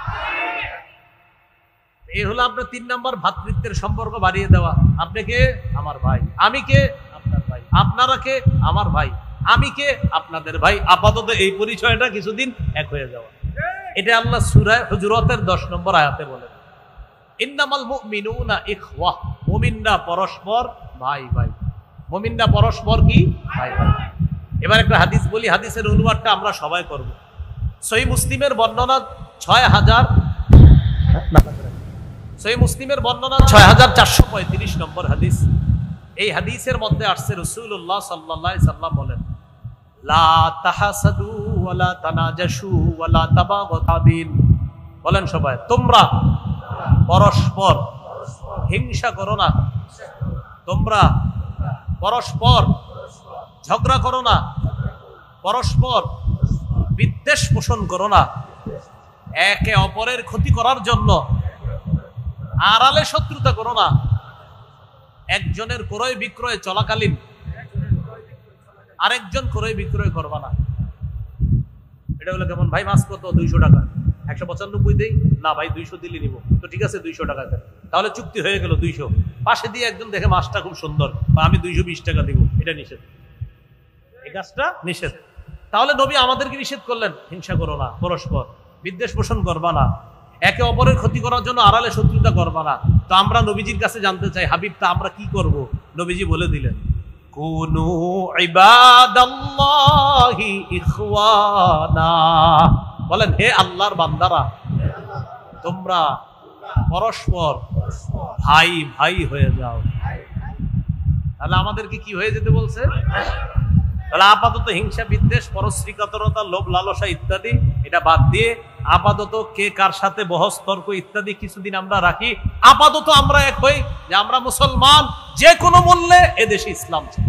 এই হলো আপনার 3 নম্বর, ভ্রাতৃত্বের সম্পর্ক বাড়িয়ে দেওয়া। আপনি কে? আমার ভাই। আমি কে? আপনার ভাই। আপনারা কে? আমার ভাই। আমি কে? আপনাদের ভাই। আপাতত এই পরিচয়টা কিছুদিন এক হয়ে যাওয়া। এটা আল্লাহ সূরা হুজুরাতের 10 নম্বর আয়াতে বলেন, ইন্নামাল মুমিনুনা ইখওয়াহ, মুমিনরা পরস্পর ভাই ভাই। মুমিনরা পরস্পর কি? ভাই ভাই। এবার একটা হাদিস বলি, হাদিসের অনুবাদটা আমরা সবাই করব। সহিহ মুসলিমের বর্ণনা 6435 নম্বর হাদিস। এই হাদিসের মধ্যে আসছে রাসূলুল্লাহ সাল্লাল্লাহু আলাইহি সাল্লাম বলেন, লা তাহাসাদু ওয়ালা তানাজাশু ওয়ালা তাবাগাদিন। বলেন সবাই, তোমরা পরস্পর হিংসা করো না, তোমরা পরস্পর ঝগড়া করো না, পরস্পর বিদ্বেষ পোষণ করো না, একে অপরের ক্ষতি করার জন্য আড়ালে শত্রুতা করো না। একজনের ক্রয় বিক্রয় চলাকালীন আরেকজন ক্রয় বিক্রয় করবা না। এটা হলো কেমন? ভাই মাছ কত? 200 টাকা। 195 দেই না ভাই, 200 দিলে নিব। তো ঠিক আছে 200 টাকা দেন, তাহলে চুক্তি হয়ে গেল 200। পাশে দিয়ে একজন দেখে মাছটা খুব সুন্দর, বা আমি 220 টাকা দিব, এটা নিষেধ। এই কাজটা নিষেধ। তাহলে নবী আমাদেরকে নিষেধ করলেন, হিংসা করো না, পরস্পর বিদ্বেষ পোষণ করবা না, একে অপরের ক্ষতি করার জন্য আড়ালে শত্রুতা করবা না। তো আমরা নবীজির কাছে জানতে চাই, হাবিব তা আমরা কি করব? নবীজি বলে দিলেন, কুনু ইবাদাল্লাহি ইখওয়ানা। বলেন, হে আল্লাহর বান্দারা, তোমরা পরস্পর ভাই ভাই হয়ে যাও। তাহলে আমাদেরকে কি হয়ে যেতে বলছে? তাহলে আপাতত হিংসা, বিদ্বেষ, পরশ্রী কাতরতা, লোভ লালসা ইত্যাদি এটা বাদ দিয়ে আপাতত কে কার সাথে বহস তর্ক ইত্যাদি কিছুদিন আমরা রাখি। আপাতত আমরা এক হই যে আমরা মুসলমান, যে কোনো মূল্যে এদেশে ইসলাম চাই।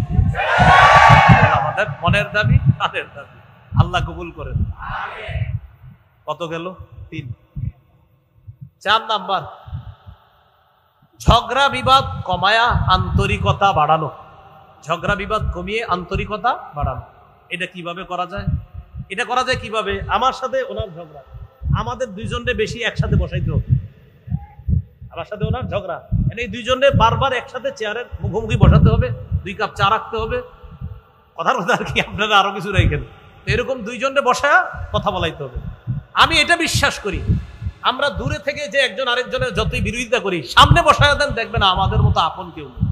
আমাদের মনের দাবি, তাদের দাবি। আল্লাহ কবুল করেন। কত গেল? 3। 4 নাম্বার, ঝগড়া বিবাদ কমায়া আন্তরিকতা বাড়ানো। ঝগড়া বিবাদ কমিয়ে আন্তরিকতা বাড়ানো, এটা কিভাবে করা যায়? এটা করা যায় কিভাবে? আমার সাথে ওনার ঝগড়া, আমাদের দুইজনকে বেশি একসাথে বসাইতে হবে। আমার সাথে ওনার ঝগড়া, এই দুইজনে বারবার একসাথে চেয়ারের মুখোমুখি বসাতে হবে, 2 কাপ চা রাখতে হবে। কথার কথা আর কি, আপনারা আরো কিছু রাখেন। এরকম দুইজনে বসায়া কথা বলাইতে হবে। আমি এটা বিশ্বাস করি, আমরা দূরে থেকে যে একজন আরেকজনের যতই বিরোধিতা করি, সামনে বসায়া দেন, দেখবেন আমাদের মতো আপন কেউ নেই।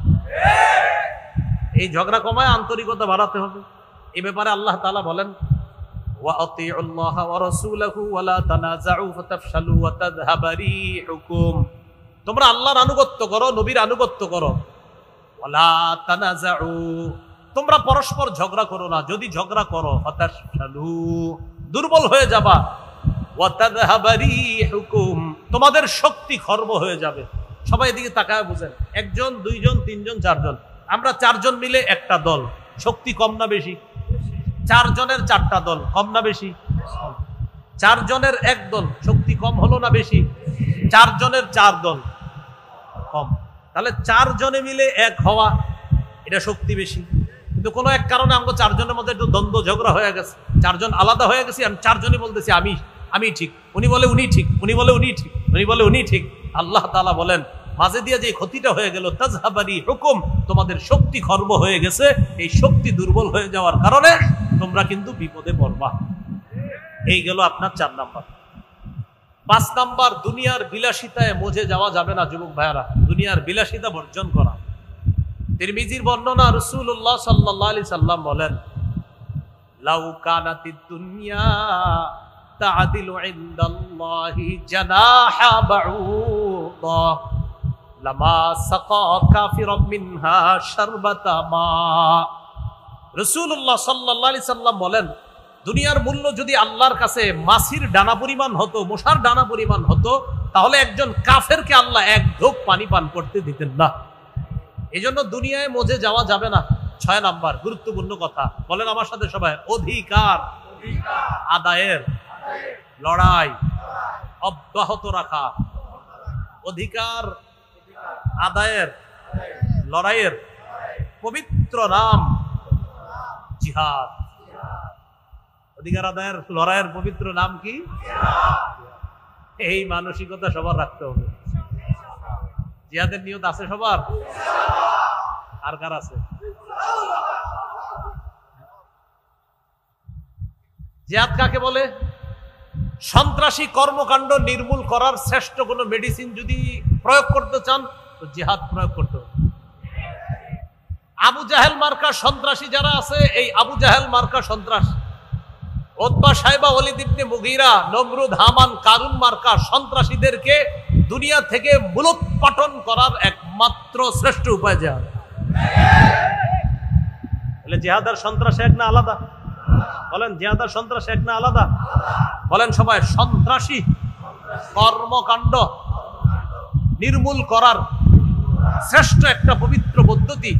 এই ঝগড়া কমায় আন্তরিকতা বাড়াতে হবে। এই ব্যাপারে আল্লাহ তাআলা বলেন, ওয়াতিউল্লাহ ওয়া রাসূলাহু ওয়া লা তানাযাউ ফাতাফশালু ওয়া তাযহাবা রিহুকুম। তোমরা আল্লাহর আনুগত্য করো, নবীর আনুগত্য করো। ওয়া লা তানাযাউ, তোমরা পরস্পর ঝগড়া করো না। যদি ঝগড়া করো ফাতাফশালু, দুর্বল হয়ে যাবা। ওয়া তাযহাবা রিহুকুম, তোমাদের শক্তি খর্ব হয়ে যাবে। সবাই এদিকে তাকায় বুঝেন, 1 জন 2 জন 3 জন 4 জন, আমরা 4 জন মিলে একটা দল, শক্তি কম না বেশি? 4 জনের 4টা দল, কম না বেশি? 4 জনের 1 দল, শক্তি কম হলো না বেশি? 4 জনের 4 দল, কম। তাহলে 4 জনে মিলে 1 হওয়া, এটা শক্তি বেশি। কিন্তু কোনো এক কারণে আমরা 4 জনের মধ্যে একটু দ্বন্দ্ব ঝগড়া হয়ে গেছে, 4 জন আলাদা হয়ে গেছি, আমি 4 জনই বলতেছি আমি ঠিক, উনি বলে উনি ঠিক, উনি বলে উনি ঠিক, উনি বলে উনি ঠিক। আল্লাহ তাআলা বলেন, মাঝে দিয়ে যে ক্ষতিটা হয়ে গেল, তাযহাবারি হুকুম, তোমাদের শক্তি খর্ব হয়ে গেছে। এই শক্তি দুর্বল হয়ে যাওয়ার কারণে তোমরা কিন্তু বিপদে পড়বা। এই গেল আপনার 4 নাম্বার। 5 নাম্বার, দুনিয়ার বিলাসিতায় মজে যাওয়া যাবে না যুবক ভাইয়ারা, দুনিয়ার বিলাসিতা বর্জন করা। তিরমিজির বর্ণনা, রাসূলুল্লাহ সাল্লাল্লাহু আলাইহি সাল্লাম বলেন, লাউ কানাতিদ দুনিয়া তা'দিলু ইনদাল্লাহি জানাহা বাউদা লামা সাকা কাফিরাম মিনহা শারবাতা মা। রাসূলুল্লাহ সাল্লাল্লাহু আলাইহি সাল্লাম বলেন, দুনিয়ার মূল্য যদি আল্লাহর কাছে মাছির ডানা পরিমাণ হতো, মশার ডানা পরিমাণ হতো, তাহলে একজন কাফেরকে আল্লাহ 1 ঢোক পানি পান করতে দিতেন না। এজন্য দুনিয়ায় মজে যাওয়া যাবে না। 6 নাম্বার গুরুত্বপূর্ণ কথা, বলেন আমার সাথে সবাই, অধিকার আদায়ের লড়াই অব্যাহত রাখা। অধিকার আদায়ের লড়াইয়ের পবিত্র নাম জিহাদ। অধিকার আদায়ের লড়াইয়ের পবিত্র নাম কি? এই মানসিকতা সবার রাখতে হবে। জিহাদের নিয়ত আছে সবার? আর কার আছে? জিহাদ কাকে বলে? সন্ত্রাসী কর্মকাণ্ড নির্মূল করার শ্রেষ্ঠ কোন মেডিসিন যদি প্রয়োগ করতে চান তো জিহাদ প্রয়োগ করতে হবে। আবু জাহেল মার্কা সন্ত্রাসী যারা আছে, এই আবু জাহেল মার্কা সন্ত্রাস, উতবা সাইবা ওয়ালিদ ইবনে মুগীরা, নমরুদ হামান কারুন মার্কা সন্ত্রাসীদেরকে দুনিয়া থেকে মূলোৎপাটন করার একমাত্র শ্রেষ্ঠ উপায় জিহাদ। তাহলে জিহাদ আর সন্ত্রাস এক না আলাদা? বলেন, জিহাদ আর সন্ত্রাস এক না আলাদা? বলেন সবাই, সন্ত্রাসী কর্মকাণ্ড নির্মূল করার শ্রেষ্ঠ একটা পবিত্র পদ্ধতি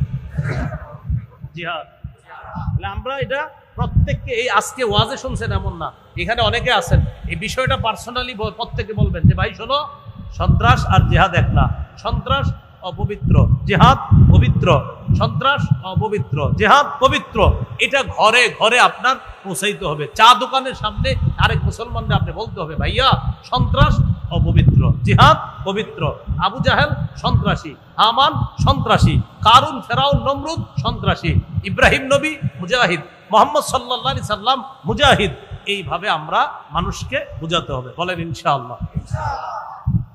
জিহাদ। আমরা এটা প্রত্যেককে, এই আজকে ওয়াজে শুনছেন এমন না, এখানে অনেকে আছেন, এই বিষয়টা পার্সোনালি প্রত্যেকে বলবেন যে ভাই শোনো, সন্ত্রাস আর জিহাদ এক না। সন্ত্রাস অপবিত্র, জিহাদ পবিত্র। সন্ত্রাস অপবিত্র, জিহাদ পবিত্র। এটা ঘরে ঘরে আপনার পৌঁছাইতে হবে। চা দোকানের সামনে আরেক মুসলমানরা আপনি বলতে হবে, ভাইয়া সন্ত্রাস অপবিত্র, জিহাদ পবিত্র। আবু জাহেল সন্ত্রাসী, হামান সন্ত্রাসী, কারুন ফেরাউন নমরুদ সন্ত্রাসী, ইব্রাহিম নবী মুজাহিদ, মুহাম্মদ সাল্লাল্লাহু আলাইহি সাল্লাম মুজাহিদ। এইভাবে আমরা মানুষকে বোঝাতে হবে। বলেন ইনশাআল্লাহ।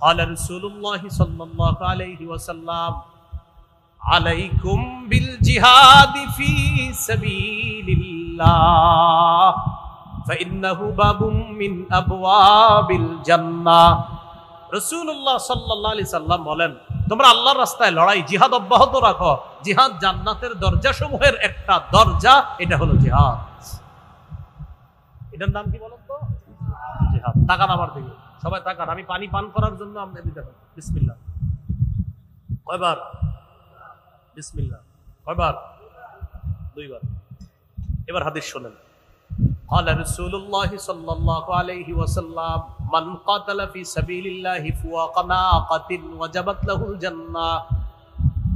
قال رسول الله صلى الله عليه وسلم عليكم بالجهاد في سبيل الله فإنه باب من أبواب الجنة। রাসূলুল্লাহ সাল্লাল্লাহু আলাইহি সাল্লাম বলেন, তোমরা আল্লাহর রাস্তায় লড়াই, জিহাদ অব্যাহত রাখো। জিহাদ জান্নাতের দরজাসমূহের একটা দরজা, এটা হলো জিহাদ। এটার নাম কি বলেন তো? জিহাদ। তাকান আমার দিকে, সবাই তাকান, আমি পানি পান করার জন্য আমরা দিতে পারি। বিসমিল্লাহ। কয়বার? বিসমিল্লাহ। কয়বার? 2 বার। এবার হাদিস শুনেন। قال رسول الله صلى الله عليه وسلم من قاتل في سبيل الله فوق ناقة وجبت له الجنة।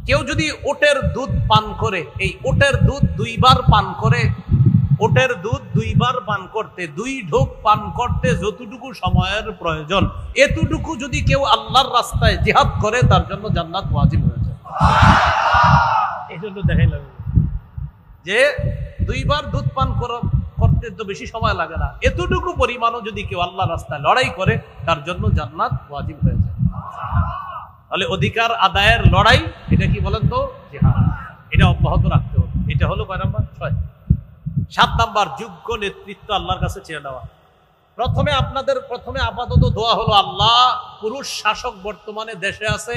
কেউ যদি ওটের দুধ পান করে, এই ওটের দুধ 2 বার পান করে, ওটের দুধ 2 বার পান করতে, 2 ঢোক পান করতে যতটুকু সময়ের প্রয়োজন, এতটুকু যদি কেউ আল্লাহর রাস্তায় জিহাদ করে তার জন্য জান্নাত ওয়াজিব হয়ে যায়। এই জন্য দেখাইলাম যে 2 বার দুধ পান করতে তো বেশি সময় লাগে না, এতটুকু পরিমাণও যদি কেউ আল্লাহর রাস্তায় লড়াই করে তার জন্য জান্নাত ওয়াজিব হয়ে যায়। তাহলে অধিকার আদায়ের লড়াই, এটা কি বলেন তো? জিহাদ। এটা অব্যাহত রাখতে হবে। এটা হলো কয় নাম্বার? 6। 7 নাম্বার, যোগ্য নেতৃত্ব আল্লাহর কাছে চেয়ে নেওয়া। প্রথমে আপাতত দোয়া হলো, আল্লাহ পুরুষ শাসক বর্তমানে দেশে আছে,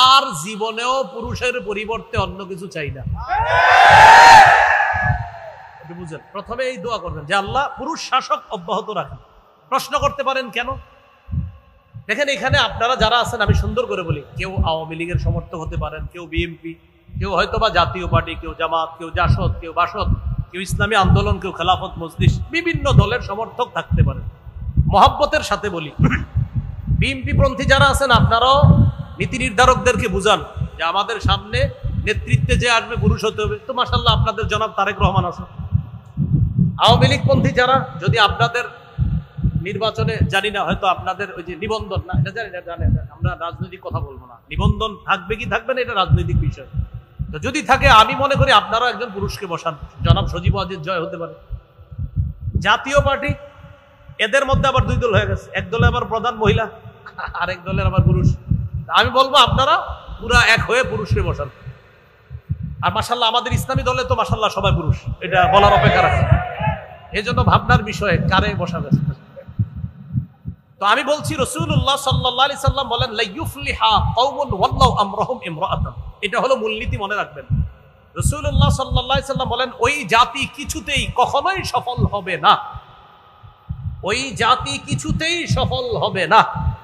আর জীবনেও পুরুষের পরিবর্তে অন্য কিছু চাই না। বুঝেন, প্রথমে এই দোয়া করবেন যে আল্লাহ পুরুষ শাসক অব্যাহত রাখেন। প্রশ্ন করতে পারেন কেন? দেখেন, এখানে আপনারা যারা আছেন, আমি সুন্দর করে বলি, কেউ আওয়ামী লীগের সমর্থক হতে পারেন, কেউ বিএনপি, কেউ হয়তো বা জাতীয় পার্টি, কেউ জামাত, কেউ জাসদ, কেউ বাসদ, কেউ ইসলামী আন্দোলন, কেউ খেলাফত মজলিস, বিভিন্ন দলের সমর্থক থাকতে পারেন। মহব্বতের সাথে বলি, বিএনপি পন্থী যারা আছেন আপনারাও নীতি নির্ধারকদেরকে বুঝান যে আমাদের সামনে নেতৃত্বে যে আসবে পুরুষ হতে হবে। তো মাশাআল্লাহ আপনাদের জনাব তারেক রহমান আছে। আওয়ামী লীগ পন্থী যারা, যদি আপনাদের নির্বাচনে, জানি না হয়তো আপনাদের ওই যে নিবন্ধন, না এটা জানি না, আমরা রাজনৈতিক কথা বলবো না, নিবন্ধন থাকবে কি থাকবে না এটা রাজনৈতিক বিষয়। তো যদি থাকে, আমি মনে করি আপনারা একজন পুরুষকে বসান, জনাব সজীব ওয়াজেদ জয় হতে পারে। জাতীয় পার্টি, এদের মধ্যে আবার 2 দল হয়ে গেছে, এক দলে আবার প্রধান মহিলা, আরেক দলের আবার পুরুষ। আমি বলবো আপনারা পুরা এক হয়ে পুরুষকে বসান। আর মাশাআল্লাহ আমাদের ইসলামী দলে তো মাশাআল্লাহ সবাই পুরুষ, এটা বলার অপেক্ষা রাখে। এই জন্য ভাবনার বিষয়ে কারে বসাবে। তো আমি বলছি, রাসূলুল্লাহ সাল্লাল্লাহু আলাইহি সাল্লাম বলেন, লা ইউফলিহা কওমুন ওয়াল্লাহু আমরহুম ইমরাআতান। এটা হলো মূলনীতি, মনে রাখবেন। রাসূলুল্লাহ সাল্লাল্লাহু আলাইহি সাল্লাম বলেন, ওই জাতি কিছুতেই কখনোই সফল হবে না, ওই জাতি কিছুতেই সফল হবে না।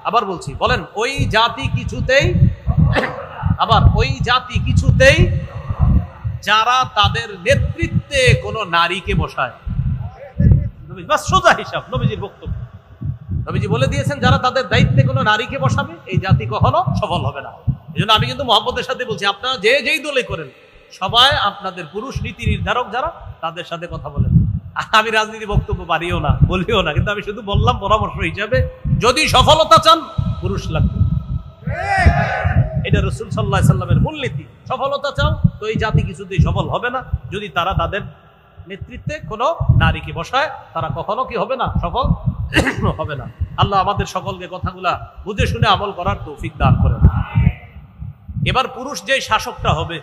আবার বলছি, বলেন, ওই জাতি কিছুতেই, আবার ওই জাতি কিছুতেই, যারা তাদের নেতৃত্বে কোনো নারীকে বসায়। বাস সোজা হিসাব, নবীজির বক্তব্য। নবীজি বলে দিয়েছেন, যারা তাদের দায়িত্বে কোনো নারীকে বসাবে এই জাতি কখনো সফল হবে না। এই জন্য আমি কিন্তু মহব্বতের সাথে বলছি, আপনারা যেই দলে করেন সবাই আপনাদের পুরুষ নীতি নির্ধারক যারা, তাদের সাথে কথা বলেন। আমি রাজনীতি বক্তব্য পারিও না, বলিও না, কিন্তু আমি শুধু বললাম পরামর্শ হিসাবে, যদি সফলতা চান পুরুষ লাগবে। এটা রাসূল সাল্লাল্লাহু আলাইহি সাল্লামের মূলনীতি। সফলতা চাও তো এই জাতি কিছুতেই সফল হবে না যদি তারা তাদের নেতৃত্বে কোনো নারীকে বসায়, তারা কখনো কি হবে না? সফল হবে না। আল্লাহ আমাদের সকলকে কথাগুলা বুঝে শুনে আমল করার তৌফিক দান করেন। এবার পুরুষ যে শাসকটা হবে,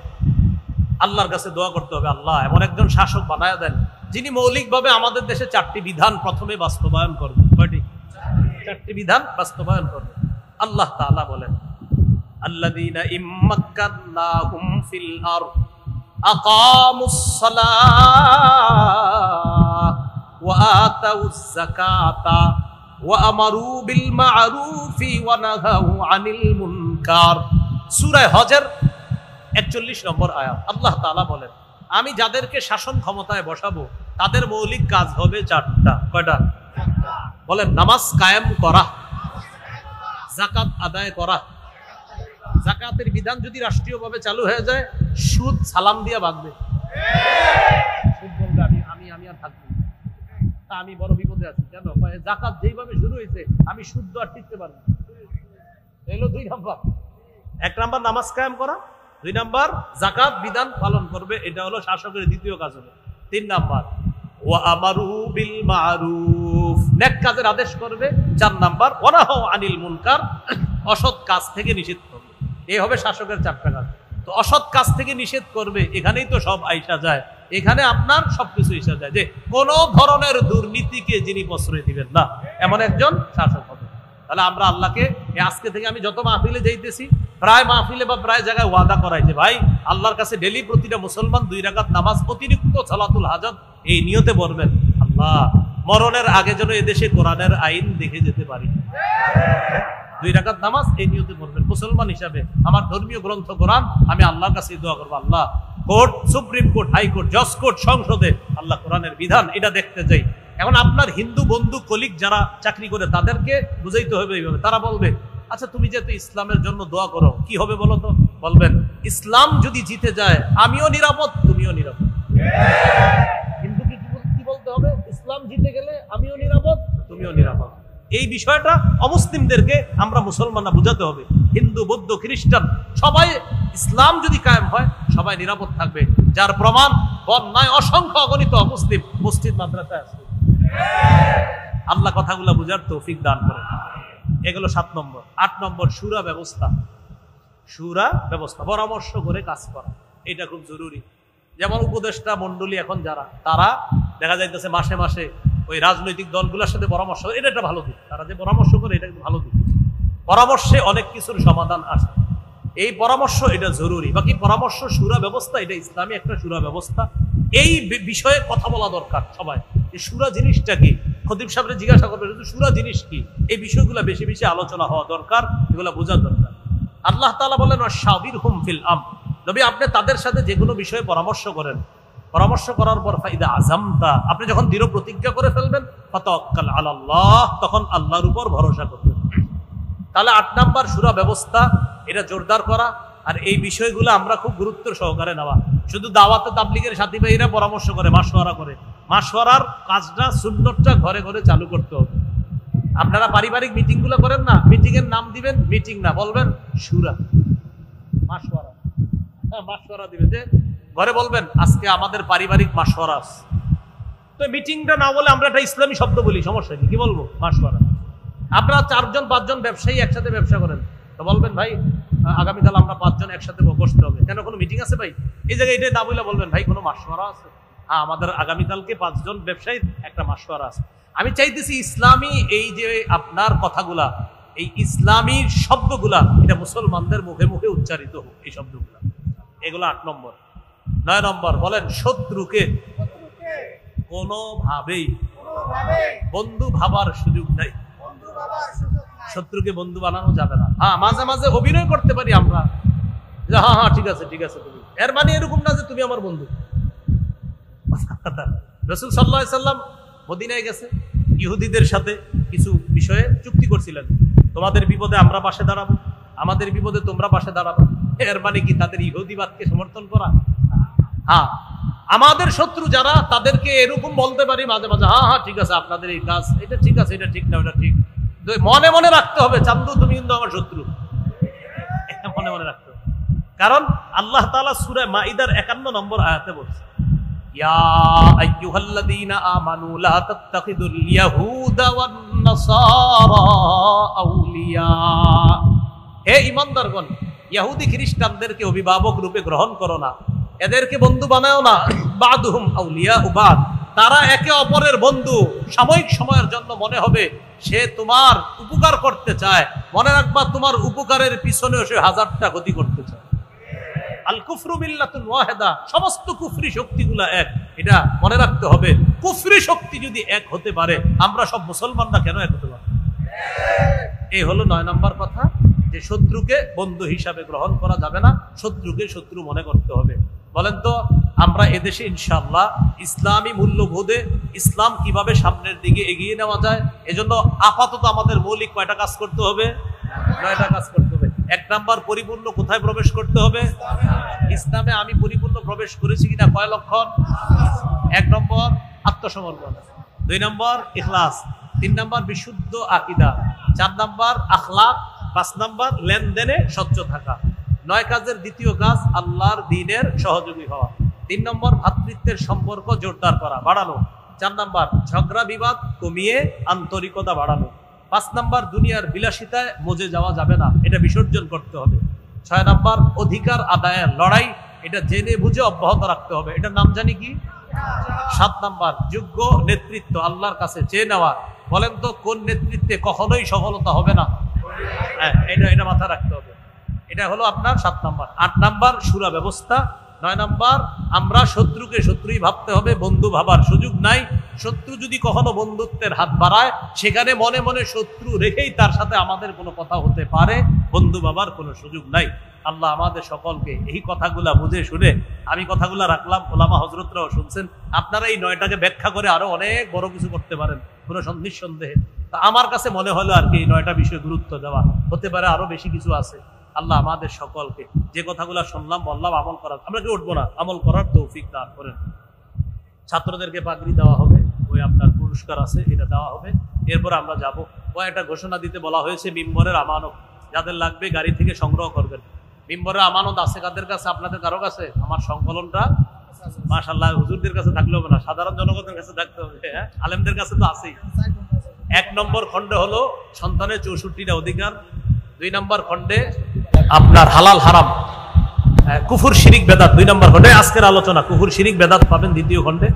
আল্লাহর কাছে দোয়া করতে হবে, আল্লাহ এমন একজন শাসক বানায়া দেন যিনি মৌলিকভাবে আমাদের দেশে 4টি বিধান প্রথমে বাস্তবায়ন করবে। কয়টি? 4টি বিধান বাস্তবায়ন করবে। আল্লাহ তাআলা বলেন, আল্লাযীনা ইম্মাক্কান্নাহুম ফিল আরদ আকামুস সালাহ ওয়া আতাউজ যাকাতা ওয়া আমারু বিল মা'রুফি ওয়া নাহাউ আনিল মুনকার। সূরা হজের 41 নম্বর আয়াত। আল্লাহ তাআলা বলেন, আমি যাদেরকে শাসন ক্ষমতায় বসাবো তাদের মৌলিক কাজ হবে 4টা। কয়টা? বলেন, নামাজ কায়েম করা, যাকাত আদায় করা। যাকাতের বিধান যদি রাষ্ট্রীয়ভাবে চালু হয়ে যায়, সুদ সালাম দিয়ে ভাগবে। সুদ বলবে আমি আর থাকবো না, আমি বড় বিপদে আছি। কেন? যাকাত যেইভাবে শুরু হয়েছে আমি সুদ আর টিকতে পারবো। এলো 2 নাম্বার। 1 নাম্বার নামাজ কায়েম করা, 2 নাম্বার যাকাত বিধান পালন করবে, এটা হলো শাসকের দ্বিতীয় কাজ হবে। 3 নাম্বার ওয়া আমারু বিল মা'রুফ, নেক কাজের আদেশ করবে। 4 নাম্বার ওয়া নাহাউ আনিল মুনকার, অসৎ কাজ থেকে নিষেধ করবে। এই হবে শাসকের 4টা কাজ। তো অসৎ কাজ থেকে নিষেধ করবে, এখানেই তো সব আইসা যায়। এখানে আপনার সবকিছু এসে যায় যে কোন ধরনের দুর্নীতিকে যিনি প্রশ্রয় দিবেন না, এমন একজন শাসক হবে। তাহলে আমরা আল্লাহকে আজকে থেকে, আমি যত মাহফিলে যাইতেছি, প্রায় মাহফিলে বা প্রায় জায়গায় ওয়াদা করাই যে ভাই আল্লাহর কাছে ডেলি প্রতিটা মুসলমান 2 রাকাত নামাজ, অতিরিক্ত সালাতুল হাজত এই নিয়তে পড়বেন, আল্লাহ মরণের আগে যেন এদেশে কোরআনের আইন দেখে যেতে পারি। 2 রাকাত নামাজ এই নিয়তে পড়বেন। মুসলমান হিসাবে আমার ধর্মীয় গ্রন্থ কোরআন, আমি আল্লাহর কাছে দোয়া করবো, আল্লাহ কোর্ট, সুপ্রিম কোর্ট, হাইকোর্ট, জজ কোর্ট, সংসদে আল্লাহ কোরআনের বিধান এটা দেখতে যাই। এখন আপনার হিন্দু বন্ধু কলিগ যারা চাকরি করে তাদেরকে বুঝাইতে হবে এইভাবে। তারা বলবে, আচ্ছা তুমি যেহেতু ইসলামের জন্য দোয়া করো, কি হবে বলো তো? বলবেন, ইসলাম যদি জিতে যায় আমিও নিরাপদ, তুমিও নিরাপদ। হিন্দুকে কি এই বিষয়টা অমুসলিমদেরকে আমরা মুসলমানরা বুঝাতে হবে। হিন্দু, বৌদ্ধ, খ্রিস্টান সবাই ইসলাম যদি কায়েম হয় সবাই নিরাপদ থাকবে। যার প্রমাণ বন্যায় অসংখ্য অগণিত অমুসলিম মসজিদ মাদ্রাসায় আছে। আল্লাহ কথাগুলো বুঝার তৌফিক দান করে। এগুলো 7 নম্বর। 8 নম্বর শুরা ব্যবস্থা। শুরা ব্যবস্থা, পরামর্শ করে কাজ করা, এটা খুব জরুরি। যেমন উপদেষ্টা মন্ডলী এখন যারা, তারা দেখা যাইতেছে মাসে মাসে ওই রাজনৈতিক দলগুলোর সাথে পরামর্শ করে, এটা একটা ভালো দিক। তারা যে পরামর্শ করে এটা কিন্তু ভালো দিক। পরামর্শে অনেক কিছুর সমাধান আসে, এই পরামর্শ এটা জরুরি। বাকি পরামর্শ শুরা ব্যবস্থা, এটা ইসলামী একটা শুরা ব্যবস্থা। এই বিষয়ে কথা বলা দরকার সবাই। এই শুরা জিনিসটা কি, খতিব সাহেবরা জিজ্ঞাসা করবে শুরা জিনিস কি, এই বিষয়গুলো বেশি বেশি আলোচনা হওয়া দরকার, এগুলো বোঝা দরকার। আল্লাহ তাআলা বলেন ওয়াশাবিরহুম ফিল আমর, নবী আপনি তাদের সাথে যে কোনো বিষয়ে পরামর্শ করেন, পরামর্শ করার পর ফাইদা আযামতা, আপনি যখন দৃঢ় প্রতিজ্ঞা করে ফেলবেন, ফাতাওয়াক্কাল আলাল্লাহ, তখন আল্লাহর উপর ভরসা করবেন। তাহলে 8 নাম্বার শুরা ব্যবস্থা, এটা জোরদার করা। আর এই বিষয়গুলো আমরা খুব গুরুত্ব সহকারে নেওয়া। শুধু দাওয়াতে তাবলীগের সাথী ভাইরা পরামর্শ করে, মাশওয়ারা করে, মাশওয়ারার কাজটা সুন্নতটা ঘরে ঘরে চালু করতে হবে। আপনারা পারিবারিক মিটিং গুলো করেন না, মিটিং এর নাম দিবেন মিটিং না, বলবেন শুরা, মাশওয়ারা। হ্যাঁ, মাশওয়ারা দিবেন, যে ঘরে বলবেন আজকে আমাদের পারিবারিক মাশওয়ারা আছে। তো মিটিংটা না বলে আমরা একটা ইসলামী শব্দ বলি, সমস্যা কি, কি বলবো, মাশওয়ারা। আপনারা 4জন 5জন ব্যবসায়ী একসাথে ব্যবসা করেন, তো বলবেন ভাই আগামীকাল আমরা 5 জন একসাথে বসতে হবে, কেন কোনো মিটিং আছে ভাই, এই জায়গায় এটা না বলে বলবেন ভাই কোনো মাশওয়ারা আছে, হ্যাঁ আমাদের আগামীকালকে 5 জন ব্যবসায়ী একটা মাশওয়ারা আছে। আমি চাইতেছি ইসলামী এই যে আপনার কথাগুলা, এই ইসলামী শব্দগুলা, এটা মুসলমানদের মুখে মুখে উচ্চারিত হোক, এই শব্দগুলা। এগুলো 8 নম্বর। 9 নম্বর বলেন শত্রুকে কোনোভাবেই বন্ধু ভাবার সুযোগ নাই। শত্রুকে বন্ধু বানানো যাবে না। হ্যাঁ, মাঝে মাঝে অভিনয় করতে পারি আমরা, যে হ্যাঁ হ্যাঁ ঠিক আছে ঠিক আছে, তুমি, এর মানে এরকম না যে তুমি আমার বন্ধু। রাসূল সাল্লাল্লাহু আলাইহি সাল্লাম মদিনায় গেছে, ইহুদিদের সাথে কিছু বিষয়ে চুক্তি করছিলেন, তোমাদের বিপদে আমরা পাশে দাঁড়াবো, আমাদের বিপদে তোমরা পাশে দাঁড়াবো। এর মানে কি তাদের ইহুদিবাদকে সমর্থন করা? হ্যাঁ, আমাদের শত্রু যারা, তাদেরকে এরকম বলতে পারি মাঝে মাঝে, হ্যাঁ হ্যাঁ ঠিক আছে আপনাদের এই কাজ, এটা ঠিক আছে, এটা ঠিক না, এটা ঠিক। মনে মনে রাখতে হবে চান্দু তুমি কিন্তু আমার শত্রু, মনে মনে রাখতে হবে। কারণ আল্লাহ তাআলা সূরা মাইদার 51 নম্বর আয়াতে বলছে, ইয়া আইয়ুহাল্লাযীনা আমানু লা তাত্তাখিযুল ইয়াহুদা ওয়ান নাসারা আউলিয়া, হে ঈমানদারগণ, ইহুদি খ্রিস্টানদেরকে অভিভাবক রূপে গ্রহণ করো না, এদেরকে বন্ধু বানাও না। বাদুহুম আউলিয়া বাদ, তারা একে অপরের বন্ধু। সাময়িক সময়ের জন্য মনে হবে সে তোমার উপকার করতে চায়, মনে রাখবা তোমার উপকারের পিছনে সে 1000টা ক্ষতি করতে চায়। আল কুফরু মিল্লাতুন ওয়াহিদা, সমস্ত কুফরি শক্তিগুলা এক, এটা মনে রাখতে হবে। কুফরি শক্তি যদি এক হতে পারে, আমরা সব মুসলমানরা কেন এক হতে পারবো? এই হলো 9 নম্বর কথা, যে শত্রুকে বন্ধু হিসাবে গ্রহণ করা যাবে না, শত্রুকে শত্রু মনে করতে হবে। বলেন তো আমরা এদেশে ইনশাআল্লাহ ইসলামী মূল্যবোধে ইসলাম কিভাবে সামনের দিকে এগিয়ে নেওয়া যায়, এজন্য আপাতত আমাদের মৌলিক কয়টা কাজ করতে হবে? 9টা কাজ করতে হবে। 1 নাম্বার, পরিপূর্ণ কোথায় প্রবেশ করতে হবে? ইসলামে আমি পরিপূর্ণ প্রবেশ করেছি কিনা, কয় লক্ষণ? 1 নম্বর আত্মসমর্পণ, 2 নম্বর ইখলাস, 3 নম্বর বিশুদ্ধ আকীদা, 4 নম্বর আখলাক, 5 নম্বর লেনদেনে স্বচ্ছ থাকা। 9 কাজের দ্বিতীয় কাজ আল্লাহর দ্বীনের সহযোগী হওয়া। 3 নম্বর ভ্রাতৃত্বের সম্পর্ক জোরদার করা, বাড়ানো। 4 নম্বর ঝগড়া বিবাদ কমিয়ে আন্তরিকতা বাড়ানো। 5 নম্বর দুনিয়ার বিলাসিতায় মজে যাওয়া যাবে না, এটা বিসর্জন করতে হবে। 6 নম্বর অধিকার আদায়ের লড়াই, এটা জেনে বুঝে অব্যাহত রাখতে হবে, এটার নাম জানি কি? 7 নম্বর যোগ্য নেতৃত্ব আল্লাহর কাছে চেয়ে নেওয়া। বলেন তো কোন নেতৃত্বে কখনোই সফলতা হবে না? হ্যাঁ, এটা মাথায় রাখতে হবে। এটা হলো আপনার 7 নম্বর। 8 নম্বর শুরা ব্যবস্থা। 9 নম্বর আমরা শত্রুকে শত্রুই ভাবতে হবে, বন্ধু ভাবার সুযোগ নাই। শত্রু যদি কখনো বন্ধুত্বের হাত বাড়ায়, সেখানে মনে মনে শত্রু রেখেই তার সাথে আমাদের কোনো কথা হতে পারে, বন্ধু ভাবার কোনো সুযোগ নাই। আল্লাহ আমাদের সকলকে এই কথাগুলা বুঝে শুনে, আমি কথাগুলা রাখলাম, ওলামা হযরতরাও শুনছেন, আপনারা এই 9টাকে ব্যাখ্যা করে আরো অনেক বড় কিছু করতে পারেন, কোনো নিঃসন্দেহে। তা আমার কাছে মনে হলো আর কি এই 9টা বিষয়ে গুরুত্ব দেওয়া, হতে পারে আরো বেশি কিছু আছে। আল্লাহ আমাদের সকলকে যে কথাগুলো শুনলাম বললাম আমল করার, আমরা কি উঠবো না, আমল করার তৌফিক দান করেন। ছাত্রদেরকে পাগড়ি দেওয়া হবে, ওই আপনার পুরস্কার আছে, এটা দেওয়া হবে। এরপর আমরা যাব কয়েকটা ঘোষণা দিতে বলা হয়েছে। মিম্বরের আমানত যাদের লাগবে গাড়ি থেকে সংগ্রহ করবেন। মিম্বরের আমানত আছে কাদের কাছে? আপনাদের কারো কাছে? আমার সংকলনটা মাশাআল্লাহ হুজুরদের কাছে থাকলে হবে না, সাধারণ জনগণের কাছে থাকতে হবে। হ্যাঁ, আলেমদের কাছে তো আছেই। 1 নম্বর খণ্ডে হলো সন্তানের 64টা অধিকার। 2 নম্বর খণ্ডে আপনার হালাল হারাম, কুফর শিরিক বেদাত 2 নম্বর খণ্ডে আজকের আলোচনা। কুফর শিরিক বেদাত পাবেন 2য় খণ্ডে।